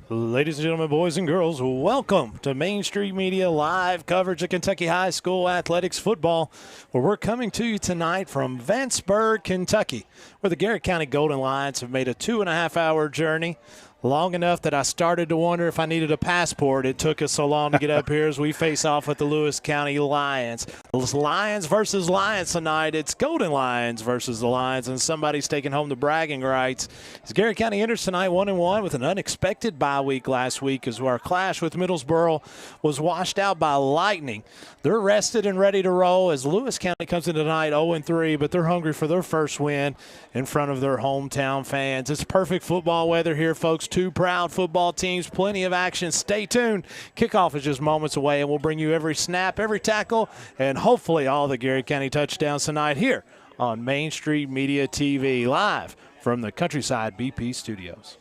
Ladies and gentlemen, boys and girls, welcome to Main Street Media live coverage of Kentucky High School athletics football, where we're coming to you tonight from Vanceburg, Kentucky, where the Garrett County Golden Lions have made a 2.5-hour journey. Long enough that I started to wonder if I needed a passport. It took us so long to get up here as we face off with the Lewis County Lions. Lions versus Lions tonight. It's Golden Lions versus the Lions, and somebody's taking home the bragging rights. As Garrett County enters tonight 1-1 with an unexpected bye week last week, as our clash with Middlesboro was washed out by lightning. They're rested and ready to roll as Lewis County comes into tonight 0-3, but they're hungry for their first win in front of their hometown fans. It's perfect football weather here, folks. Two proud football teams, plenty of action. Stay tuned. Kickoff is just moments away, and we'll bring you every snap, every tackle, and hopefully all the Garrett County touchdowns tonight here on Main Street Media TV, live from the Countryside BP Studios.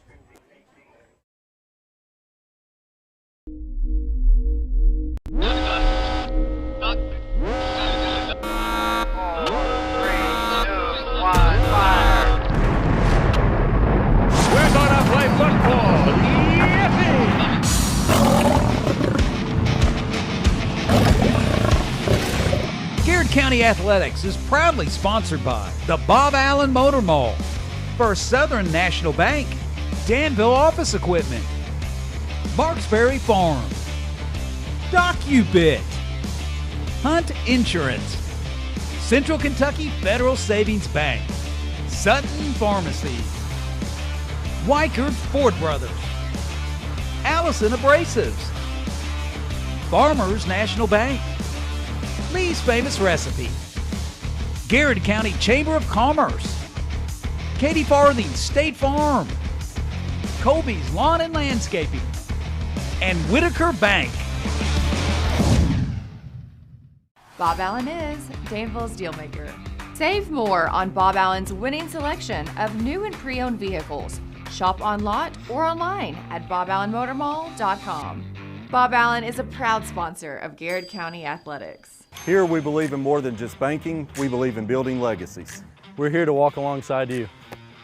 We're gonna play football. Garrett County Athletics is proudly sponsored by the Bob Allen Motor Mall, First Southern National Bank, Danville Office Equipment, Marksberry Farm, DocuBit, Hunt Insurance, Central Kentucky Federal Savings Bank, Sutton Pharmacy, Weichert Ford Brothers, Allison Abrasives, Farmers National Bank, Lee's Famous Recipe, Garrett County Chamber of Commerce, Katie Farthing State Farm, Colby's Lawn and Landscaping, and Whitaker Bank. Bob Allen is Danville's dealmaker. Save more on Bob Allen's winning selection of new and pre-owned vehicles. Shop on lot or online at boballenmotormall.com. Bob Allen is a proud sponsor of Garrett County Athletics. Here we believe in more than just banking, we believe in building legacies. We're here to walk alongside you,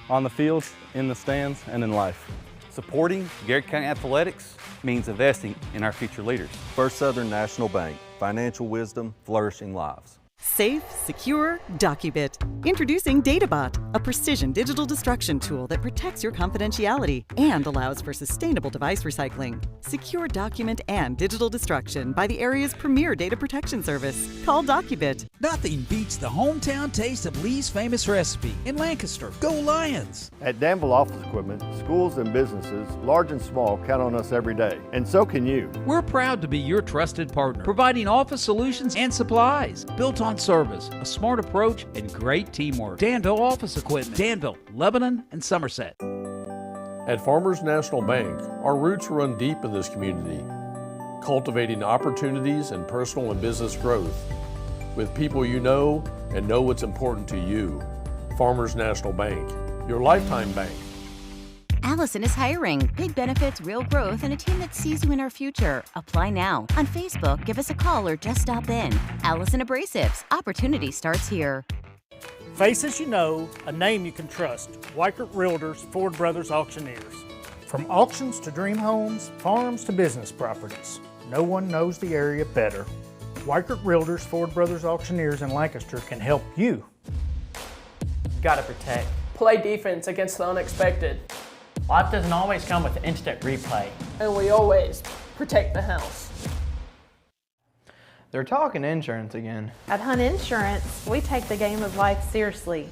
on the fields, in the stands, and in life. Supporting Garrett County Athletics means investing in our future leaders. First Southern National Bank, financial wisdom, flourishing lives. Safe, secure, DocuBit. Introducing DataBot, a precision digital destruction tool that protects your confidentiality and allows for sustainable device recycling. Secure document and digital destruction by the area's premier data protection service. Call DocuBit. Nothing beats the hometown taste of Lee's Famous Recipe in Lancaster. Go Lions! At Danville Office Equipment, schools and businesses, large and small, count on us every day. And so can you. We're proud to be your trusted partner, providing office solutions and supplies built on service, a smart approach, and great teamwork. Danville Office Equipment, Danville, Lebanon, and Somerset. At Farmers National Bank, our roots run deep in this community, cultivating opportunities and personal and business growth with people you know and know what's important to you. Farmers National Bank, your lifetime bank. Allison is hiring. Big benefits, real growth, and a team that sees you in our future. Apply now. On Facebook, give us a call or just stop in. Allison Abrasives. Opportunity starts here. Faces you know, a name you can trust. Weichert Realtors, Ford Brothers Auctioneers. From auctions to dream homes, farms to business properties, no one knows the area better. Weichert Realtors, Ford Brothers Auctioneers in Lancaster can help you. Gotta protect. Play defense against the unexpected. Life doesn't always come with instant replay. And we always protect the house. They're talking insurance again. At Hunt Insurance, we take the game of life seriously.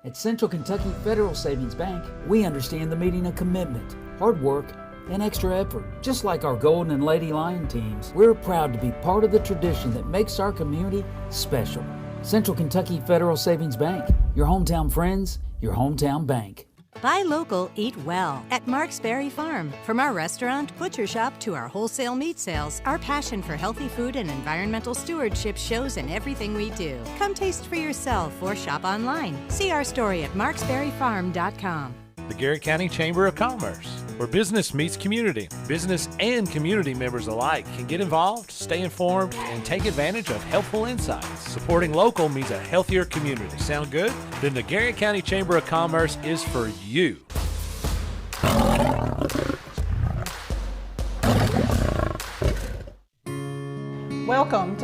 At Central Kentucky Federal Savings Bank, we understand the meaning of commitment, hard work, and extra effort. Just like our Golden and Lady Lion teams, we're proud to be part of the tradition that makes our community special. Central Kentucky Federal Savings Bank, your hometown friends, your hometown bank. Buy local, eat well at Marksberry Farm. From our restaurant, butcher shop to our wholesale meat sales, our passion for healthy food and environmental stewardship shows in everything we do. Come taste for yourself or shop online. See our story at marksberryfarm.com. The Garrett County Chamber of Commerce, where business meets community. Business and community members alike can get involved, stay informed, and take advantage of helpful insights. Supporting local means a healthier community. Sound good? Then the Garrett County Chamber of Commerce is for you.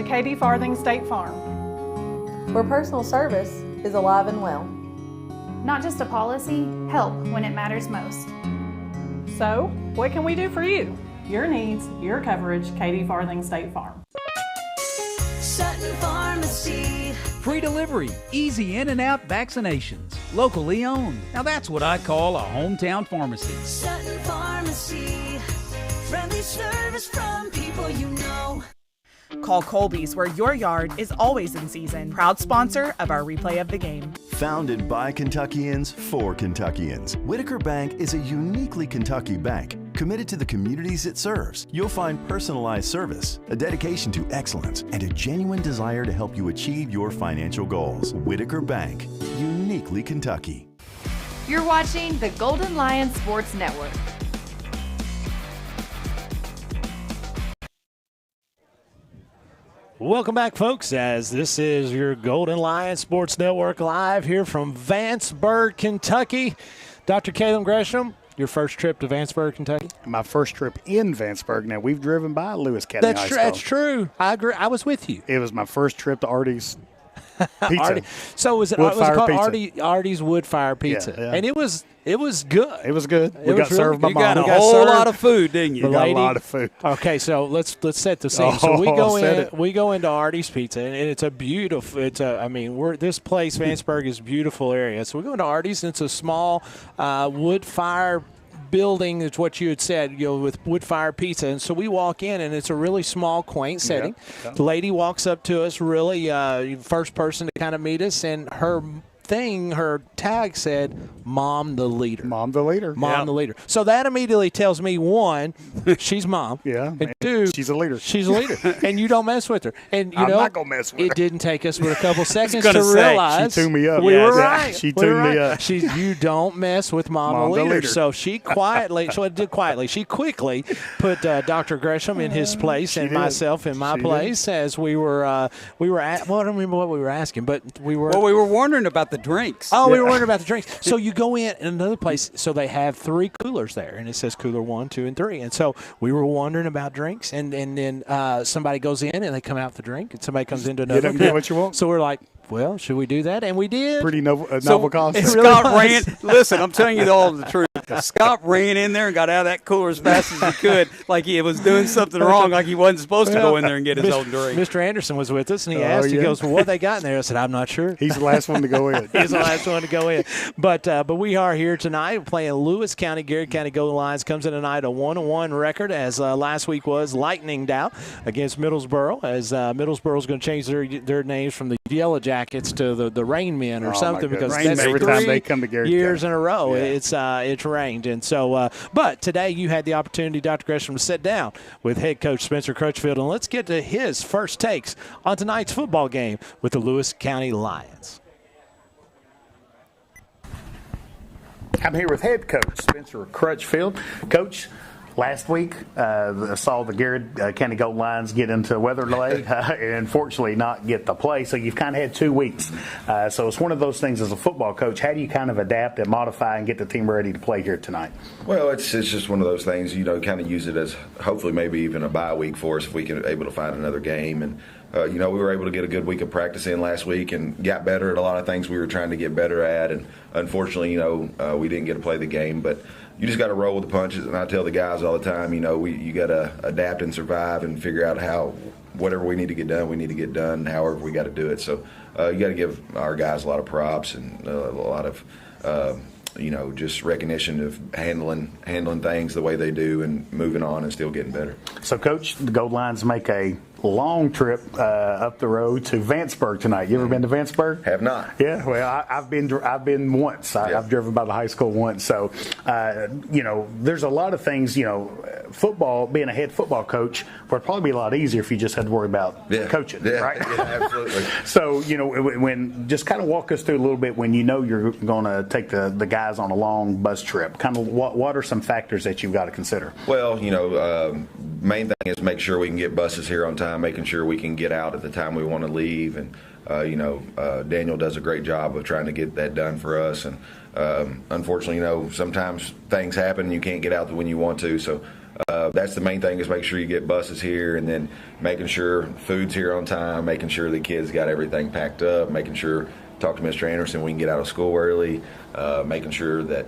to Katie Farthing State Farm, where personal service is alive and well. Not just a policy, help when it matters most. So, what can we do for you? Your needs, your coverage, Katie Farthing State Farm. Sutton Pharmacy. Free delivery, easy in and out vaccinations, locally owned. Now that's what I call a hometown pharmacy. Sutton Pharmacy. Friendly service from people you know. Call Colby's, where your yard is always in season. Proud sponsor of our replay of the game. Founded by Kentuckians for Kentuckians, Whitaker Bank is a uniquely Kentucky bank committed to the communities it serves. You'll find personalized service, a dedication to excellence, and a genuine desire to help you achieve your financial goals. Whitaker Bank, uniquely Kentucky. You're watching the Golden Lion Sports Network. Welcome back, folks, as this is your Golden Lion Sports Network live here from Vanceburg, Kentucky. Dr. Caleb Gresham, your first trip to Vanceburg, Kentucky? My first trip in Vanceburg. Now, we've driven by Lewis County High School. That's true. I agree. I was with you. It was my first trip to Artie's Pizza. So was it called Artie's Wood Fire Pizza? Yeah. And it was good. It was good. We got really served by good. Mom. You got a whole lot of food, didn't you? We got a lot of food. Okay, so let's set the scene. So we go into Artie's Pizza, and it's a beautiful. This place, Vanceburg, is a beautiful area. So we go into Artie's, and it's a small wood fire building. It's what you had said, with wood fire pizza. And so we walk in, and it's a really small, quaint setting. Yeah. The lady walks up to us, really first person to kind of meet us, and her tag said, Mom the Leader. Mom the Leader. Mom the Leader. So that immediately tells me, one, she's Mom. Yeah. And two, she's a leader. She's a leader. And you don't mess with her. And I'm not going to mess with her. It didn't take us but a couple seconds to realize. She tuned me up. We were right. She tuned me up. You don't mess with Mom the Leader. So she quickly put Dr. Gresham in his place and myself in my place as we were at, well, I don't remember what we were asking, but we were. Well, we were wondering about the drinks. Oh, we were wondering about the drinks. So you go in another place, so they have 3 coolers there, and it says cooler 1, 2, and 3. And so we were wondering about drinks, and then somebody goes in, and they come out with the drink, and somebody comes into another. Get what you want. So we're like, well, should we do that? And we did. Pretty novel concept. Scott ran. Listen, I'm telling you all the truth. Scott ran in there and got out of that cooler as fast as he could, like he was doing something wrong, like he wasn't supposed to go in there and get his own drink. Mr. Anderson was with us, and he asked, he goes, well, what they got in there? I said, I'm not sure. He's the last one to go in. He's the last one to go in. But we are here tonight playing Lewis County. Garrett County Golden Lions comes in tonight a 1-1 record, as last week was lightninged out against Middlesboro, as Middlesboro's going to change their names from the Yellow Jackets to the Rain Men or something, because that's every time they come to Garrett years County. in a row. Yeah. It's rained. And so, but today you had the opportunity, Dr. Gresham, to sit down with head coach Spencer Crutchfield, and let's get to his first takes on tonight's football game with the Lewis County Lions. I'm here with head coach Spencer Crutchfield. Coach, last week I saw the Garrett County Gold Lions get into weather delay and unfortunately not get to play, so you've kind of had 2 weeks. So it's one of those things as a football coach. How do you kind of adapt and modify and get the team ready to play here tonight? Well, it's just one of those things, kind of use it as hopefully maybe even a bye week for us if we can able to find another game. And we were able to get a good week of practice in last week and got better at a lot of things we were trying to get better at. And unfortunately, we didn't get to play the game, but you just got to roll with the punches. And I tell the guys all the time, you got to adapt and survive and figure out how whatever we need to get done, we need to get done. However we got to do it. So you got to give our guys a lot of props and a lot of just recognition of handling things the way they do and moving on and still getting better. So, Coach, the Gold Lions make a long trip up the road to Vanceburg tonight. You ever been to Vanceburg? Have not. Yeah, well, I've been once. I've driven by the high school once. So, there's a lot of things. Football, being a head football coach, would probably be a lot easier if you just had to worry about coaching, right? Yeah, absolutely. So, when just kind of walk us through a little bit when you're going to take the guys on a long bus trip. Kind of what are some factors that you've got to consider? Well, main thing is make sure we can get buses here on time, making sure we can get out at the time we want to leave, and Daniel does a great job of trying to get that done for us. And unfortunately, sometimes things happen and you can't get out when you want to. So that's the main thing, is make sure you get buses here, and then making sure food's here on time, making sure the kids got everything packed up, making sure, talk to Mr. Anderson, we can get out of school early, making sure that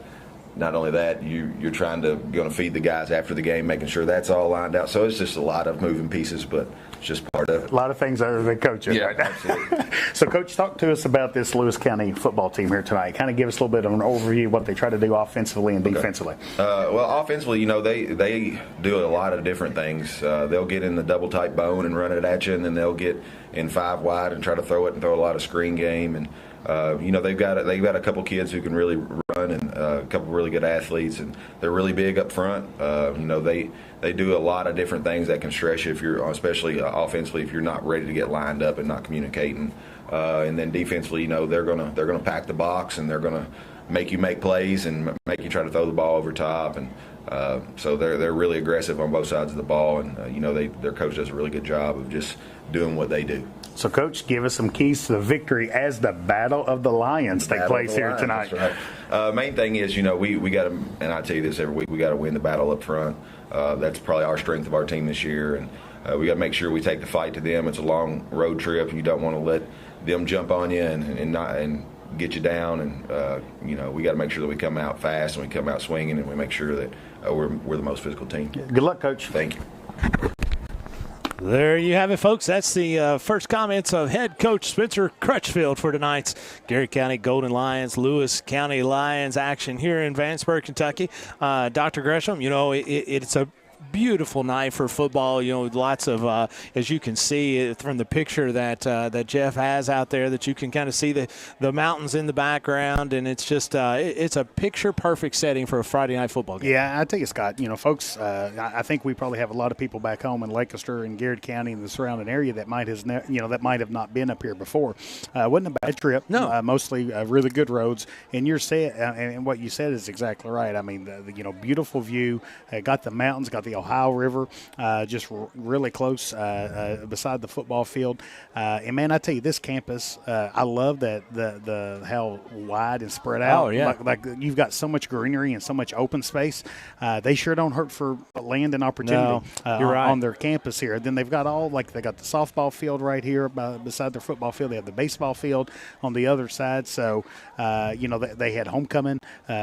not only that, you're trying to feed the guys after the game, making sure that's all lined out. So it's just a lot of moving pieces, but it's just part of it. A lot of things other than coaching. Yeah, right? absolutely. So, Coach, talk to us about this Lewis County football team here tonight. Kind of give us a little bit of an overview of what they try to do offensively and defensively. Well, offensively, they do a lot of different things. They'll get in the double tight bone and run it at you, and then they'll get in 5 wide and try to throw it and throw a lot of screen game. And they've got a couple kids who can really run, and a couple really good athletes, and they're really big up front. They do a lot of different things that can stress you, if you're, especially offensively, if you're not ready to get lined up and not communicating. And then defensively, they're gonna pack the box, and they're gonna make you make plays and make you try to throw the ball over top. And so they're really aggressive on both sides of the ball, and their coach does a really good job of just doing what they do. So, Coach, give us some keys to the victory as the Battle of the Lions take place here tonight. That's right. Main thing is, we got to, and I tell you this every week, we got to win the battle up front. That's probably our strength of our team this year, and we got to make sure we take the fight to them. It's a long road trip, and you don't want to let them jump on you and get you down. And we got to make sure that we come out fast and we come out swinging, and we make sure that we're the most physical team. Good luck, Coach. Thank you. There you have it, folks. That's the first comments of head coach Spencer Crutchfield for tonight's Garrett County Golden Lions, Lewis County Lions action here in Vanceburg, Kentucky. Dr. Gresham, it's a beautiful night for football. Lots of, as you can see from the picture that Jeff has out there, that you can kind of see the mountains in the background, and it's just it's a picture-perfect setting for a Friday night football game. Yeah, I tell you, Scott, folks, I think we probably have a lot of people back home in Lancaster and Garrett County and the surrounding area that might have not been up here before. Wasn't a bad trip. No, mostly really good roads. And and what you said is exactly right. I mean, the beautiful view. Got the mountains, got the Ohio River, just really close beside the football field. And man, I tell you, this campus, I love that the how wide and spread out. Oh, yeah. Like you've got so much greenery and so much open space. They sure don't hurt for land and opportunity you're right. on their campus here. Then they've got they got the softball field right here beside their football field. They have the baseball field on the other side. So, they had homecoming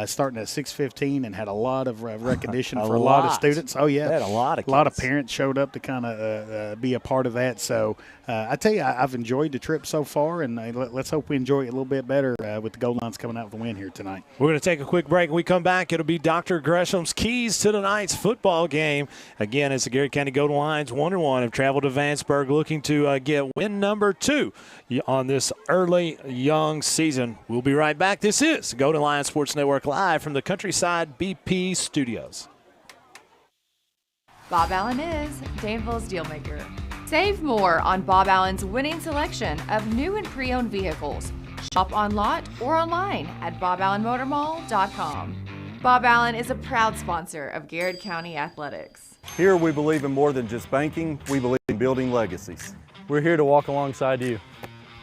starting at 6:15 and had a lot of recognition for a lot of students. Oh, yeah. They had a lot of kids. A lot of parents showed up to kind of be a part of that. So, I tell you, I've enjoyed the trip so far, and let's hope we enjoy it a little bit better with the Gold Lions coming out with a win here tonight. We're going to take a quick break. When we come back, it'll be Dr. Gresham's keys to tonight's football game. Again, it's the Garrett County Golden Lions 1-1 have traveled to Vanceburg looking to get win number 2 on this early young season. We'll be right back. This is Golden Lions Sports Network live from the Countryside BP Studios. Bob Allen is Danville's Dealmaker. Save more on Bob Allen's winning selection of new and pre-owned vehicles. Shop on lot or online at boballenmotormall.com. Bob Allen is a proud sponsor of Garrett County Athletics. Here we believe in more than just banking, we believe in building legacies. We're here to walk alongside you,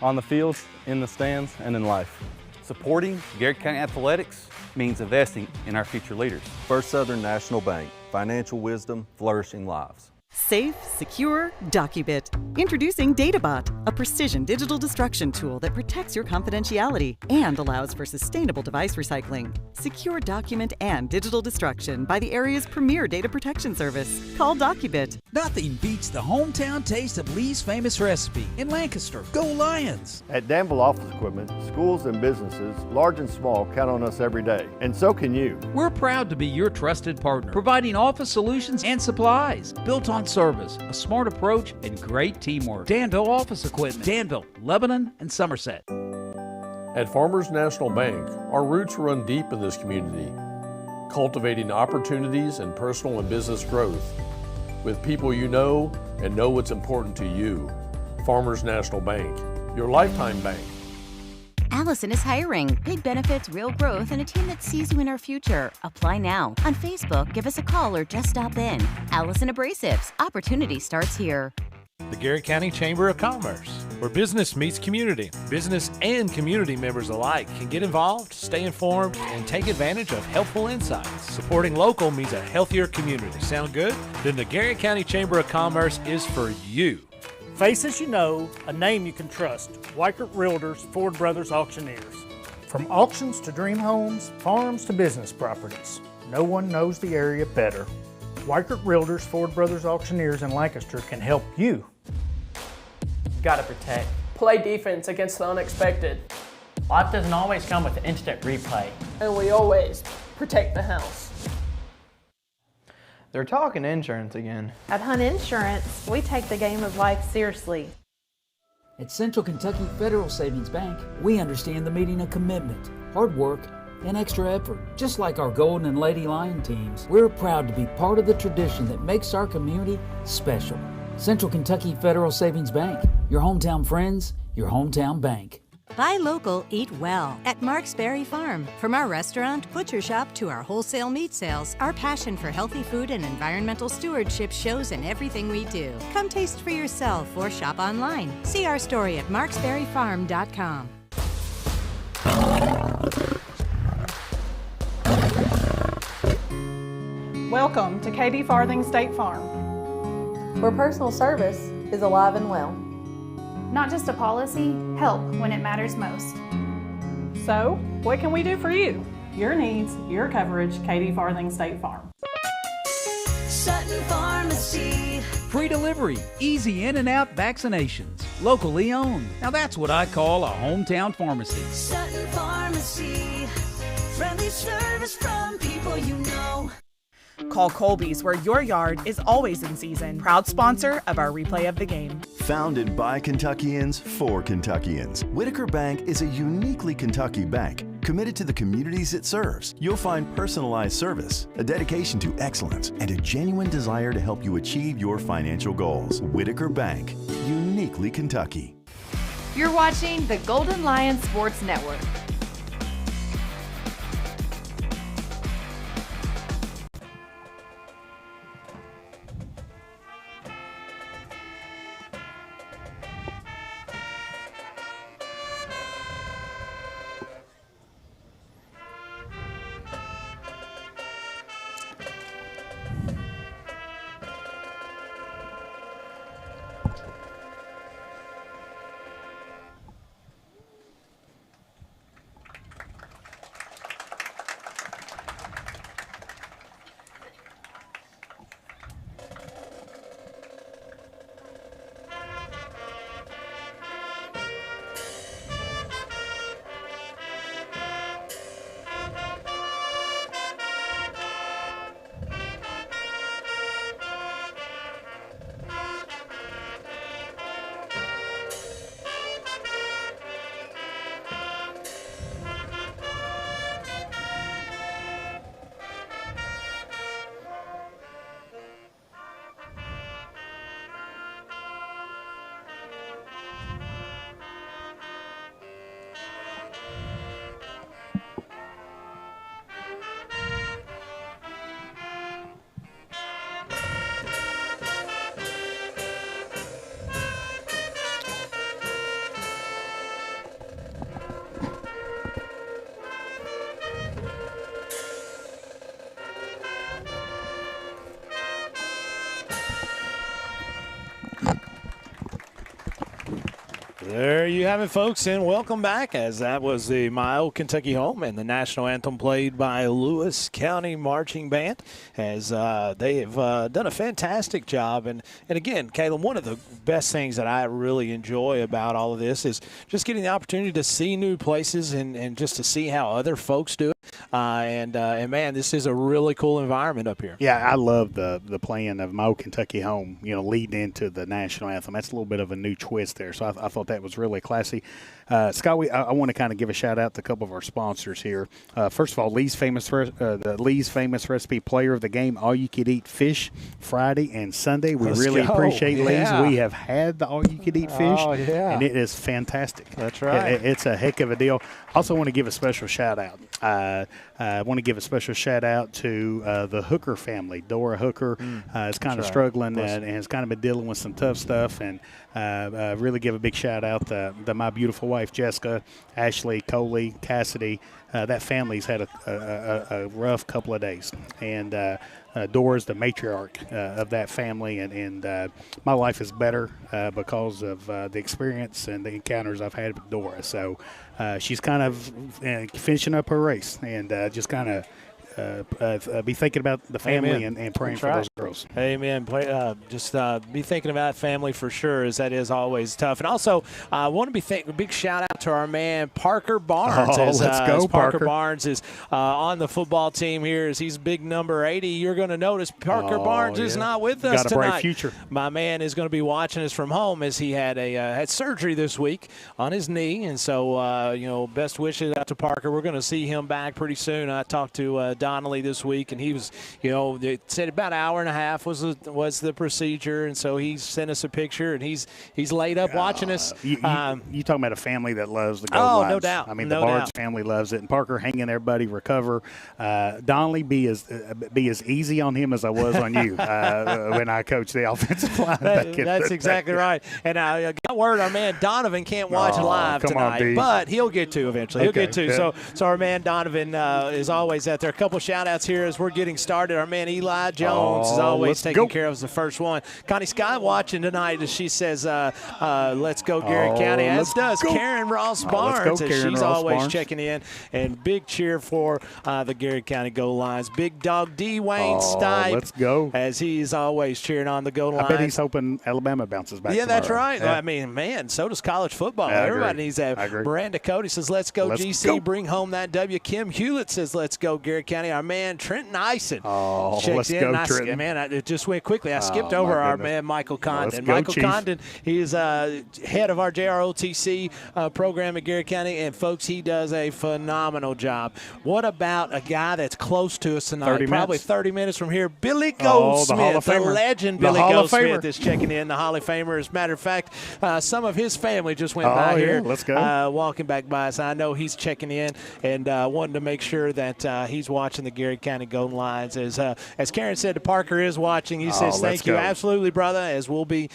on the fields, in the stands, and in life. Supporting Garrett County Athletics means investing in our future leaders. First Southern National Bank, financial wisdom, flourishing lives. Safe, secure, DocuBit. Introducing DataBot, a precision digital destruction tool that protects your confidentiality and allows for sustainable device recycling. Secure document and digital destruction by the area's premier data protection service. Call DocuBit. Nothing beats the hometown taste of Lee's famous recipe in Lancaster. Go Lions! At Danville Office Equipment, schools and businesses, large and small, count on us every day. And so can you. We're proud to be your trusted partner, providing office solutions and supplies built on service, a smart approach, and great teamwork. Danville Office Equipment, Danville, Lebanon, and Somerset. At Farmers National Bank, our roots run deep in this community, cultivating opportunities and personal and business growth with people you know and know what's important to you. Farmers National Bank, your lifetime bank. Allison is hiring. Big benefits, real growth, and a team that sees you in our future. Apply now. On Facebook, give us a call or just stop in. Allison Abrasives. Opportunity starts here. the Garrett County Chamber of Commerce, where business meets community. Business and community members alike can get involved, stay informed, and take advantage of helpful insights. Supporting local means a healthier community. Sound good? Then the Garrett County Chamber of Commerce is for you. Faces you know, a name you can trust. Weichert Realtors, Ford Brothers Auctioneers. From auctions to dream homes, farms to business properties, no one knows the area better. Weichert Realtors, Ford Brothers Auctioneers in Lancaster can help you. Gotta protect. Play defense against the unexpected. Life doesn't always come with instant replay. And we always protect the house. They're talking insurance again. At Hunt Insurance, we take the game of life seriously. At Central Kentucky Federal Savings Bank, we understand the meaning of commitment, hard work, and extra effort. Just like our Golden and Lady Lion teams, we're proud to be part of the tradition that makes our community special. Central Kentucky Federal Savings Bank, your hometown friends, your hometown bank. Buy local, eat well at Mark's Berry Farm. From our restaurant, butcher shop to our wholesale meat sales, our passion for healthy food and environmental stewardship shows in everything we do. Come taste for yourself or shop online. See our story at marksberryfarm.com. Welcome to Katie Farthing State Farm, where personal service is alive and well. Not just a policy, help when it matters most. So, what can we do for you? Your needs, your coverage, Katie Farthing State Farm. Sutton Pharmacy. Free delivery, easy in and out vaccinations, locally owned. Now that's what I call a hometown pharmacy. Sutton Pharmacy. Friendly service from people you know. Call Colby's, where your yard is always in season. Proud sponsor of our replay of the game. Founded by Kentuckians for Kentuckians, Whitaker Bank is a uniquely Kentucky bank committed to the communities it serves. You'll find personalized service, a dedication to excellence, and a genuine desire to help you achieve your financial goals. Whitaker Bank, uniquely Kentucky. You're watching the Golden Lion Sports Network. There you have it, folks, and welcome back, as that was the My Old Kentucky Home and the national anthem played by Lewis County Marching Band, as they have done a fantastic job. And again, Caleb, one of the best things that I really enjoy about all of this is just getting the opportunity to see new places and just to see how other folks do it. And man, this is a really cool environment up here. Yeah, I love the playing of My Old Kentucky Home, leading into the national anthem. That's a little bit of a new twist there, so I thought that was really classy. Scott, I want to kind of give a shout-out to a couple of our sponsors here. First of all, Lee's Famous Recipe Player of the Game, all-you-could-eat fish Friday and Sunday. We really appreciate Lee's. We have had the all-you-could-eat fish, and it is fantastic. That's right. It's a heck of a deal. Also want to give a special shout-out I want to give a special shout out to the Hooker family. Dora Hooker is kind of struggling and has kind of been dealing with some tough stuff, and really give a big shout out to my beautiful wife Jessica, Ashley, Coley, Cassidy. That family's had a rough couple of days, and Dora's the matriarch of that family, and my life is better because of the experience and the encounters I've had with Dora. So she's kind of finishing up her race, and just kind of be thinking about the family and praying for those girls. Amen. Just be thinking about family for sure, as that is always tough. And also, I want to be a big shout out to our man Parker Barnes. Let's go, as Parker Barnes is on the football team here, as he's big number 80. You're going to notice Parker Barnes is not with us Got a tonight. bright future. My man is going to be watching us from home, as he had had surgery this week on his knee, and so best wishes out to Parker. We're going to see him back pretty soon. I talked to Donnelly this week, and he was, they said about an hour and a half was the procedure, and so he sent us a picture, and he's laid up watching us. You talking about a family that loves the Gold Lines. No doubt. I mean, the Barnes family loves it, and Parker, hang in there, buddy, recover. Donnelly, be as easy on him as I was on you when I coached the offensive line. That's exactly right. And I got word our man Donovan can't watch live tonight, but he'll get to eventually. He'll get to. Yeah. So our man Donovan is always out there. A couple shout-outs here as we're getting started. Our man Eli Jones is always taking care of us, the first one. Connie Scott watching tonight, as she says, let's go Garrett County, as does Karen Ross Barnes, as she's always checking in. And big cheer for the Garrett County Gold Lines. Big dog D. Wayne Stipe. Let's go. As he's always cheering on the Gold Lines. I bet he's hoping Alabama bounces back. Yeah, tomorrow. That's right. Yeah. I mean, man, so does college football. I Everybody agree. needs that. I agree. Miranda Cody says, let's go GC. Go. Bring home that W. Kim Hewlett says, let's go Garrett County. Our man Trenton Ison let's in. go, Trenton. Man, it just went quickly. I skipped over our man Michael Condon. Michael Condon, he is head of our JROTC program at Garrett County, and folks, he does a phenomenal job. What about a guy that's close to us tonight? Probably 30 minutes from here. Billy Goldsmith, the legend Billy Goldsmith is checking in, the Hall of Famer. As a matter of fact, some of his family just went by here. Let's go. Walking back by us. I know he's checking in and wanting to make sure that he's watching the Garrett County Golden Lines. As Karen said, Parker is watching. He says, thank you. Absolutely, brother, as we'll be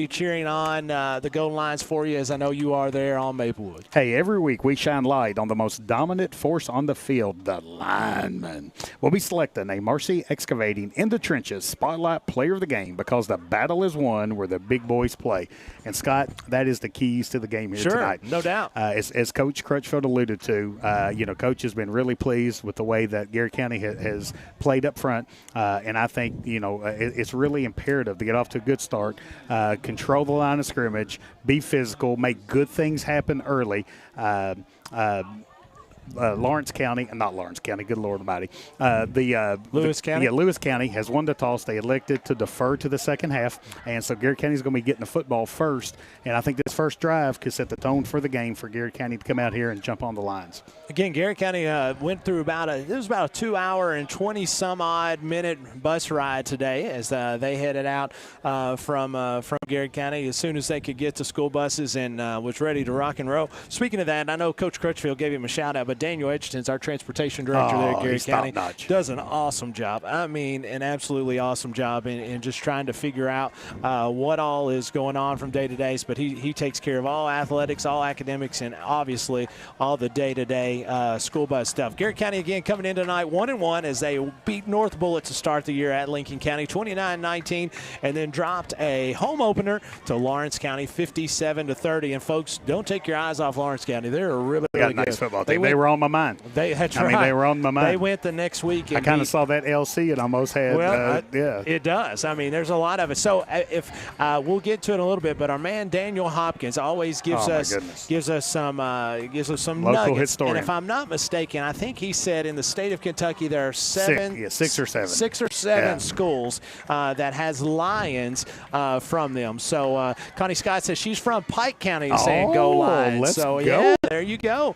cheering on the Golden Lines for you, as I know you are there on Maplewood. Hey, every week we shine light on the most dominant force on the field, the lineman. We'll be selecting a Marcy Excavating in the Trenches Spotlight Player of the Game, because the battle is won where the big boys play. And, Scott, that is the keys to the game here tonight. No doubt. As Coach Crutchfield alluded to, Coach has been really pleased with the way that Garrett County has played up front. And I think, it's really imperative to get off to a good start, control the line of scrimmage, be physical, make good things happen early. Lawrence County, not Lawrence County, good Lord Almighty. Lewis County? Lewis County has won the toss. They elected to defer to the second half, and so Garrett County is going to be getting the football first. And I think this first drive could set the tone for the game for Garrett County to come out here and jump on the lines. Again, Garrett County went through about a 2-hour and 20-some-odd minute bus ride today, as they headed out from Garrett County as soon as they could get to school buses, and was ready to rock and roll. Speaking of that, I know Coach Crutchfield gave him a shout-out, but Daniel Edgerton's our transportation director there at Garrett County. Does an awesome job. I mean, an absolutely awesome job in just trying to figure out what all is going on from day to day. But he takes care of all athletics, all academics, and obviously all the day-to-day school bus stuff. Garrett County, again, coming in tonight 1-1 as they beat North Bullitt to start the year at Lincoln County 29-19, and then dropped a home opener to Lawrence County 57-30. And, folks, don't take your eyes off Lawrence County. They're a really good nice football team. They were on my mind. That's right. I mean, they were on my mind. They went the next week. I kind of saw that LC and almost had. It does. I mean, there's a lot of it. So if we'll get to it in a little bit, but our man Daniel Hopkins always gives us some local nuggets. historian. And if I'm not mistaken, I think he said in the state of Kentucky there are six or seven schools that has Lions from them. So Connie Scott says she's from Pike County, saying go Lions. Let's so go. yeah, there you go.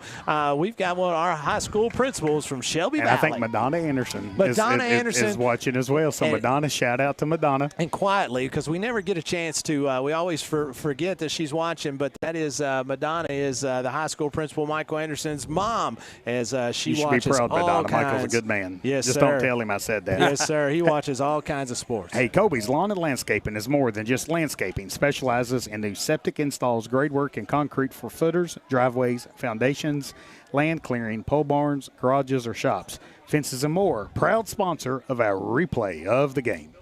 We've got one of our high school principals from Shelby and Valley. I think Madonna Anderson, Anderson is watching as well. So Madonna, shout out to Madonna. And quietly, because we never get a chance to, we always forget that she's watching, but that is Madonna is the high school principal, Michael Anderson's mom, as she you should watches be proud, all Madonna. kinds. Michael's a good man. Yes, Just sir. don't tell him I said that. Yes, sir. He watches all kinds of sports. Hey, Kobe's Lawn and Landscaping is more than just landscaping. Specializes in new septic installs, grade work, and concrete for footers, driveways, foundations, land clearing, pole barns, garages, or shops. Fences and more. Proud sponsor of our replay of the game.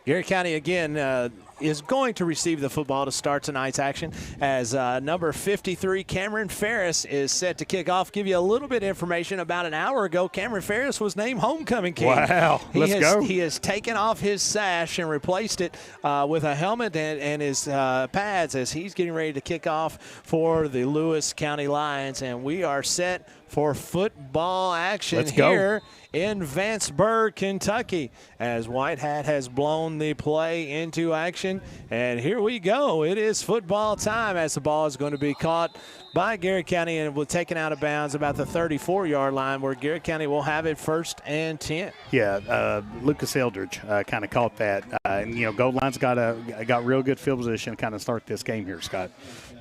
Garrett County, again, is going to receive the football to start tonight's action as number 53, Cameron Ferris, is set to kick off. Give you a little bit of information. About an hour ago, Cameron Ferris was named homecoming king. Wow, let's go. He has taken off his sash and replaced it with a helmet and his pads as he's getting ready to kick off for the Lewis County Lions. And we are set for football action here in Vanceburg, Kentucky, as White Hat has blown the play into action. And here we go. It is football time as the ball is going to be caught by Garrett County and will taken out of bounds about the 34-yard line, where Garrett County will have it 1st and 10. Yeah, Lucas Eldridge kind of caught that. And, goal line's got real good field position to kind of start this game here, Scott.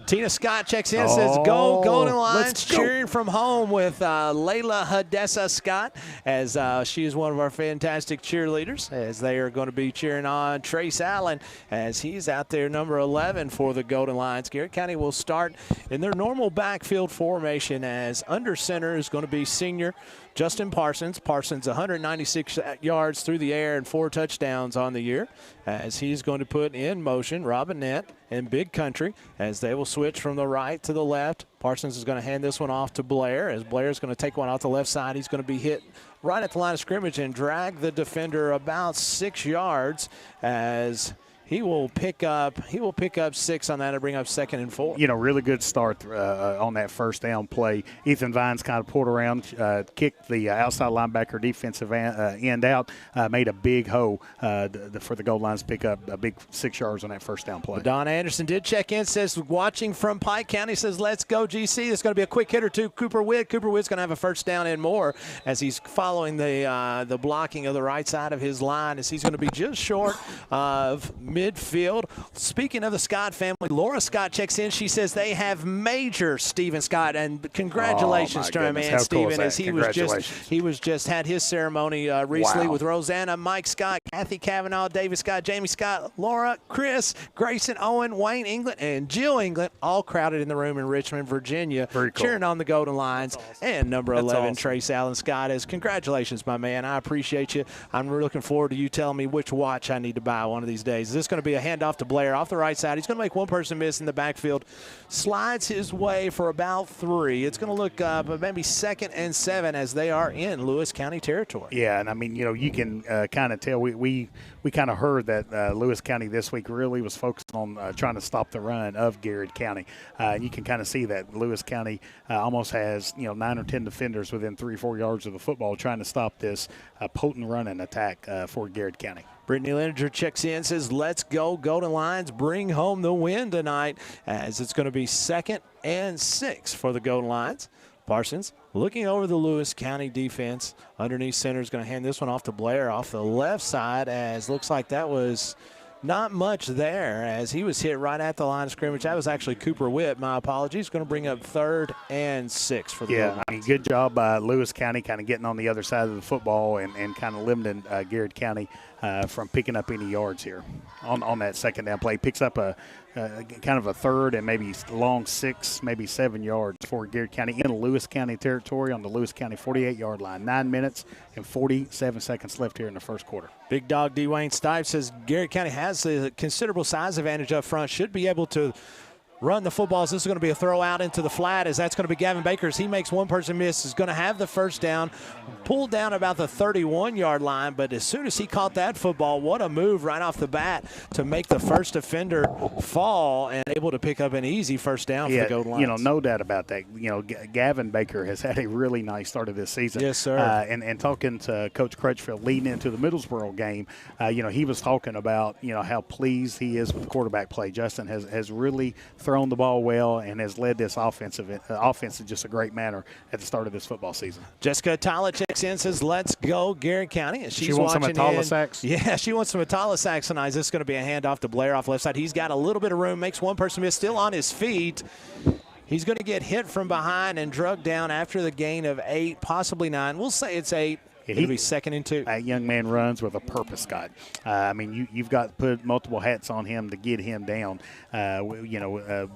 Tina Scott checks in and says, go Golden Lions, let's go. cheering from home with Layla Hadessa Scott, as she is one of our fantastic cheerleaders, as they are going to be cheering on Trace Allen as he's out there, number 11 for the Golden Lions. Garrett County will start in their normal backfield formation, as under center is going to be senior Justin Parsons. Parsons 196 yards through the air and 4 touchdowns on the year, as he's going to put in motion Robinette and Big Country as they will switch from the right to the left. Parsons is going to hand this one off to Blair, as Blair is going to take one off the left side. He's going to be hit right at the line of scrimmage and drag the defender about 6 yards, as he will pick up 6 on that and bring up 2nd and 4. Really good start on that first down play. Ethan Vines kind of pulled around, kicked the outside linebacker defensive end out, made a big hole for the goal lines to pick up a big 6 yards on that first down play. Don Anderson did check in, says watching from Pike County, says let's go GC. It's going to be a quick hitter to Cooper Witt. Cooper Witt's going to have a first down and more, as he's following the blocking of the right side of his line, as he's going to be just short of midfield. Speaking of the Scott family, Laura Scott checks in. She says they have Major Stephen Scott, and congratulations to our man Stephen, as he was just had his ceremony recently with Rosanna, Mike Scott, Kathy Cavanaugh, David Scott, Jamie Scott, Laura, Chris, Grayson, Owen, Wayne England, and Jill England, all crowded in the room in Richmond, Virginia, cheering on the Golden Lions. And number 11, Trace Allen Scott, is congratulations, my man. I appreciate you. I'm looking forward to you telling me which watch I need to buy one of these days. Is this going to be a handoff to Blair off the right side? He's going to make one person miss in the backfield, slides his way for about 3. It's going to look maybe 2nd and 7 as they are in Lewis County territory. Yeah, and I mean, you can kind of tell we kind of heard that Lewis County this week really was focused on trying to stop the run of Garrett County. You can kind of see that Lewis County almost has 9 or 10 defenders within 3 or 4 yards of the football trying to stop this potent running attack for Garrett County. Brittany Linenger checks in, says, let's go Golden Lions, bring home the win tonight, as it's going to be 2nd and 6 for the Golden Lions. Parsons looking over the Lewis County defense. Underneath center is going to hand this one off to Blair off the left side, as looks like that was not much there, as he was hit right at the line of scrimmage. That was actually Cooper Witt. My apologies. Going to bring up 3rd and 6 for the Golden Lions. I mean, good job by Lewis County kind of getting on the other side of the football and kind of limiting Garrett County from picking up any yards here on that second down play. Picks up a kind of a 3rd and maybe long 6, maybe 7 yards for Garrett County in Lewis County territory on the Lewis County 48-yard line. 9 minutes and 47 seconds left here in the first quarter. Big dog Dwayne Stipe says Garrett County has a considerable size advantage up front, should be able to run the footballs. This is going to be a throw out into the flat, as that's going to be Gavin Baker. As he makes one person miss, is going to have the first down, pulled down about the 31-yard line. But as soon as he caught that football, what a move right off the bat to make the first defender fall and able to pick up an easy first down for the Golden Lions. No doubt about that. Gavin Baker has had a really nice start of this season. Yes, sir. And talking to Coach Crutchfield leading into the Middlesboro game, he was talking about, how pleased he is with quarterback play. Justin has really thrown the ball well and has led this offense in just a great manner at the start of this football season. Jessica Atala checks in, says, let's go, Garrett County. And she wants some Atala sacks? Yeah, she wants some Atala sacks tonight. This is going to be a handoff to Blair off left side. He's got a little bit of room, makes one person miss, still on his feet. He's going to get hit from behind and drugged down after the gain of 8, possibly 9. We'll say it's 8. It'll be 2nd and 2. That young man runs with a purpose, Scott. I mean, you've got to put multiple hats on him to get him down. The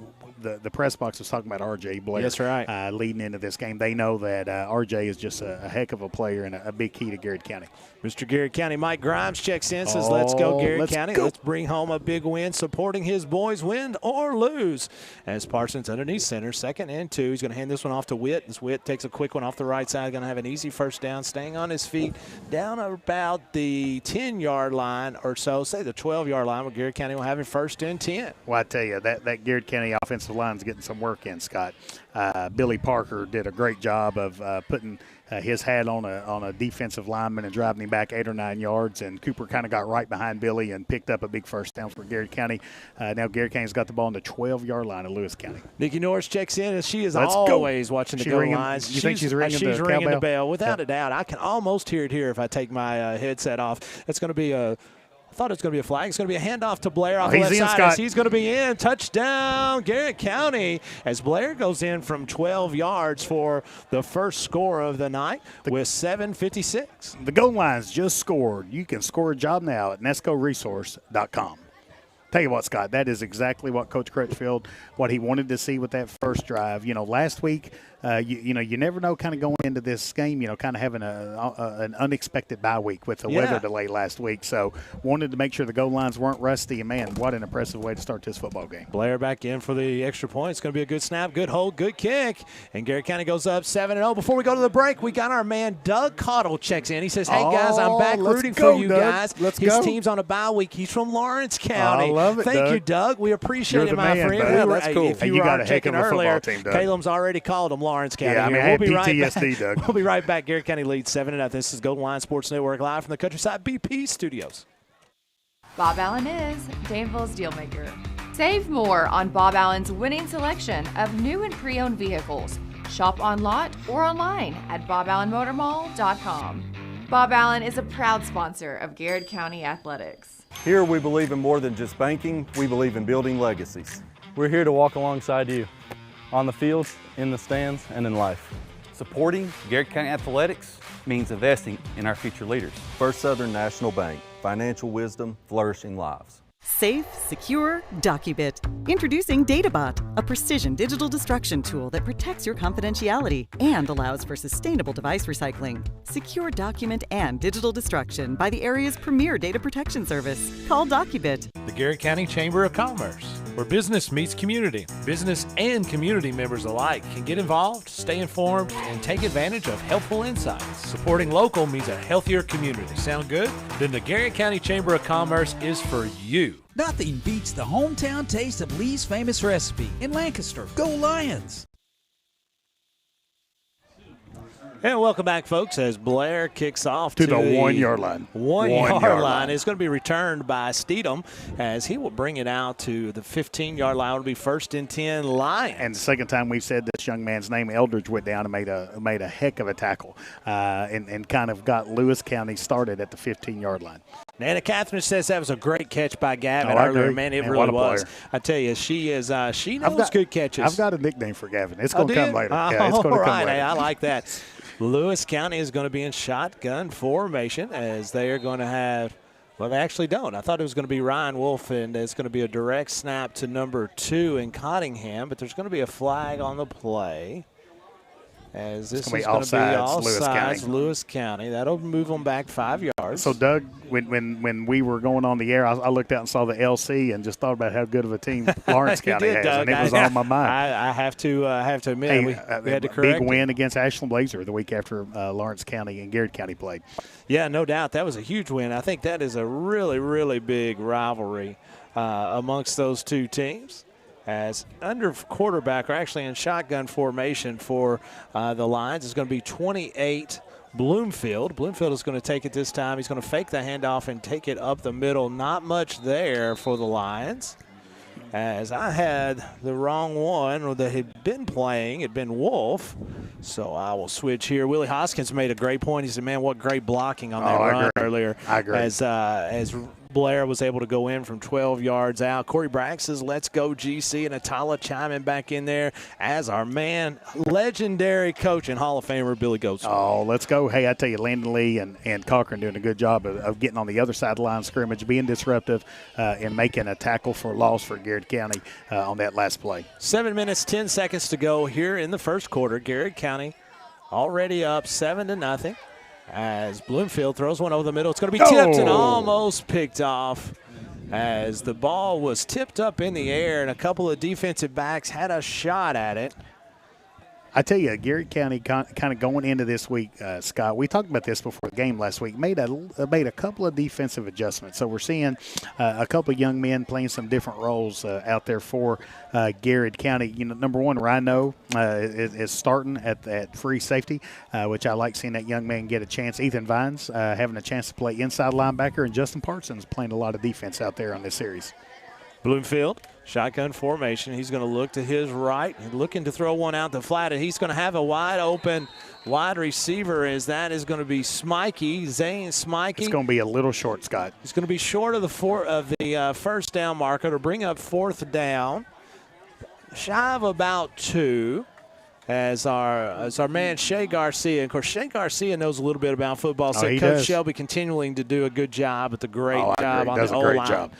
press box was talking about R.J. Blair. That's right. Leading into this game. They know that R.J. is just a heck of a player and a big key to Garrett County. Mr. Garrett County Mike Grimes checks in, says, let's go, Garrett County. Let's bring home a big win, supporting his boys, win or lose. As Parsons underneath center, 2nd and 2. He's going to hand this one off to Witt. As Witt takes a quick one off the right side, going to have an easy first down, staying on his feet down about the 10-yard line or so, say the 12-yard line, where Garrett County will have it 1st and 10. Well, I tell you, that Garrett County offensive line is getting some work in, Scott. Billy Parker did a great job of putting his hat on a defensive lineman and driving him back 8 or 9 yards, and Cooper kind of got right behind Billy and picked up a big first down for Garrett County. Now Garrett County's got the ball on the 12-yard line of Lewis County. Nikki Norris checks in, and she is always watching the goal lines. You think she's ringing the bell? Without a doubt. I can almost hear it here if I take my headset off. It's going to be I thought it was going to be a flag. It's going to be a handoff to Blair off the left side. Scott. He's going to be in. Touchdown, Garrett County, as Blair goes in from 12 yards for the first score of the night with 7:56. The goal line's just scored. You can score a job now at nescoresource.com. Tell you what, Scott, that is exactly what Coach Crutchfield, what he wanted to see with that first drive. Last week, you never know kind of going into this game, kind of having an unexpected bye week with the weather delay last week. So wanted to make sure the goal lines weren't rusty. And, man, what an impressive way to start this football game. Blair back in for the extra point. It's going to be a good snap, good hold, good kick. And Garrett County goes up 7-0. Before we go to the break, we got our man Doug Cottle checks in. He says, hey, guys, I'm back rooting for you guys. His team's on a bye week. He's from Lawrence County. I love it, Thank you, Doug. We appreciate it, my friend. That's cool. If you got weren't a heck of a earlier, football team, Doug. Caleb's already called him Lawrence County. Yeah, I mean, I had PTSD, Doug. We'll be right back. Garrett County leads 7-0. This is Golden Line Sports Network live from the Countryside BP studios. Bob Allen is Danville's Dealmaker. Save more on Bob Allen's winning selection of new and pre-owned vehicles. Shop on lot or online at boballenmotormall.com. Bob Allen is a proud sponsor of Garrett County Athletics. Here we believe in more than just banking, we believe in building legacies. We're here to walk alongside you, on the fields, in the stands, and in life. Supporting Garrett County Athletics means investing in our future leaders. First Southern National Bank, financial wisdom, flourishing lives. Safe, secure, DocuBit. Introducing DataBot, a precision digital destruction tool that protects your confidentiality and allows for sustainable device recycling. Secure document and digital destruction by the area's premier data protection service. Call DocuBit. The Garrett County Chamber of Commerce, where business meets community. Business and community members alike can get involved, stay informed, and take advantage of helpful insights. Supporting local means a healthier community. Sound good? Then the Garrett County Chamber of Commerce is for you. Nothing beats the hometown taste of Lee's Famous Recipe in Lancaster. Go Lions! And welcome back, folks, as Blair kicks off to the 1-yard line. 1-yard line. It's going to be returned by Steedham as he will bring it out to the 15-yard line. It'll be 1st and 10 Lions. And the second time we've said this young man's name, Eldridge went down and made a heck of a tackle and kind of got Lewis County started at the 15-yard line. Nana Catherine says that was a great catch by Gavin earlier. Man, it really was. I tell you, she knows good catches. I've got a nickname for Gavin. It's going to come later. Yeah, it's going to come later. Hey, I like that. Lewis County is going to be in shotgun formation as they are going to have – well, they actually don't. I thought it was going to be Ryan Wolf, and it's going to be a direct snap to number 2 in Cottingham, but there's going to be a flag on the play. As this is going to be offsides, Lewis County. That'll move them back 5 yards. So, Doug, when we were going on the air, I looked out and saw the LC and just thought about how good of a team Lawrence County has, Doug. And it was on my mind. I have to admit, we had to correct big win against Ashland Blazer the week after Lawrence County and Garrett County played. Yeah, no doubt. That was a huge win. I think that is a really, really big rivalry amongst those two teams. As under quarterback, or actually in shotgun formation for the Lions, is going to be 28 Bloomfield. Bloomfield is going to take it this time. He's going to fake the handoff and take it up the middle. Not much there for the Lions. as I had the wrong one that had been playing. It had been Wolf. So I will switch here. Willie Hoskins made a great point. He said, man, what great blocking on that run earlier. I agree. As Blair was able to go in from 12 yards out. Corey Bragg says, let's go, GC. And Atala chiming back in there as our man, legendary coach and Hall of Famer Billy Goats. Oh, let's go. Hey, I tell you, Landon Lee and Cochran doing a good job of getting on the other side of the line of scrimmage, being disruptive, and making a tackle for loss for Garrett County on that last play. 7 minutes, 10 seconds to go here in the first quarter. Garrett County already up 7-0. As Bloomfield throws one over the middle. It's going to be tipped and almost picked off as the ball was tipped up in the air, and a couple of defensive backs had a shot at it. I tell you, Garrett County kind of going into this week, Scott, we talked about this before the game last week, made a couple of defensive adjustments. So we're seeing a couple of young men playing some different roles out there for Garrett County. You know, number one, Rhino is starting at free safety, which I like seeing that young man get a chance. Ethan Vines having a chance to play inside linebacker, and Justin Parsons playing a lot of defense out there on this series. Bloomfield, shotgun formation. He's going to look to his right, looking to throw one out the flat, and he's going to have a wide open wide receiver as that is going to be Smikey, Zane Smikey. It's going to be a little short, Scott. He's going to be short of the first down marker to bring up fourth down. Shy of about 2. As our man Shea Garcia. Of course, Shea Garcia knows a little bit about football. So Coach does. Shelby continuing to do a good job at the great job on the O-line.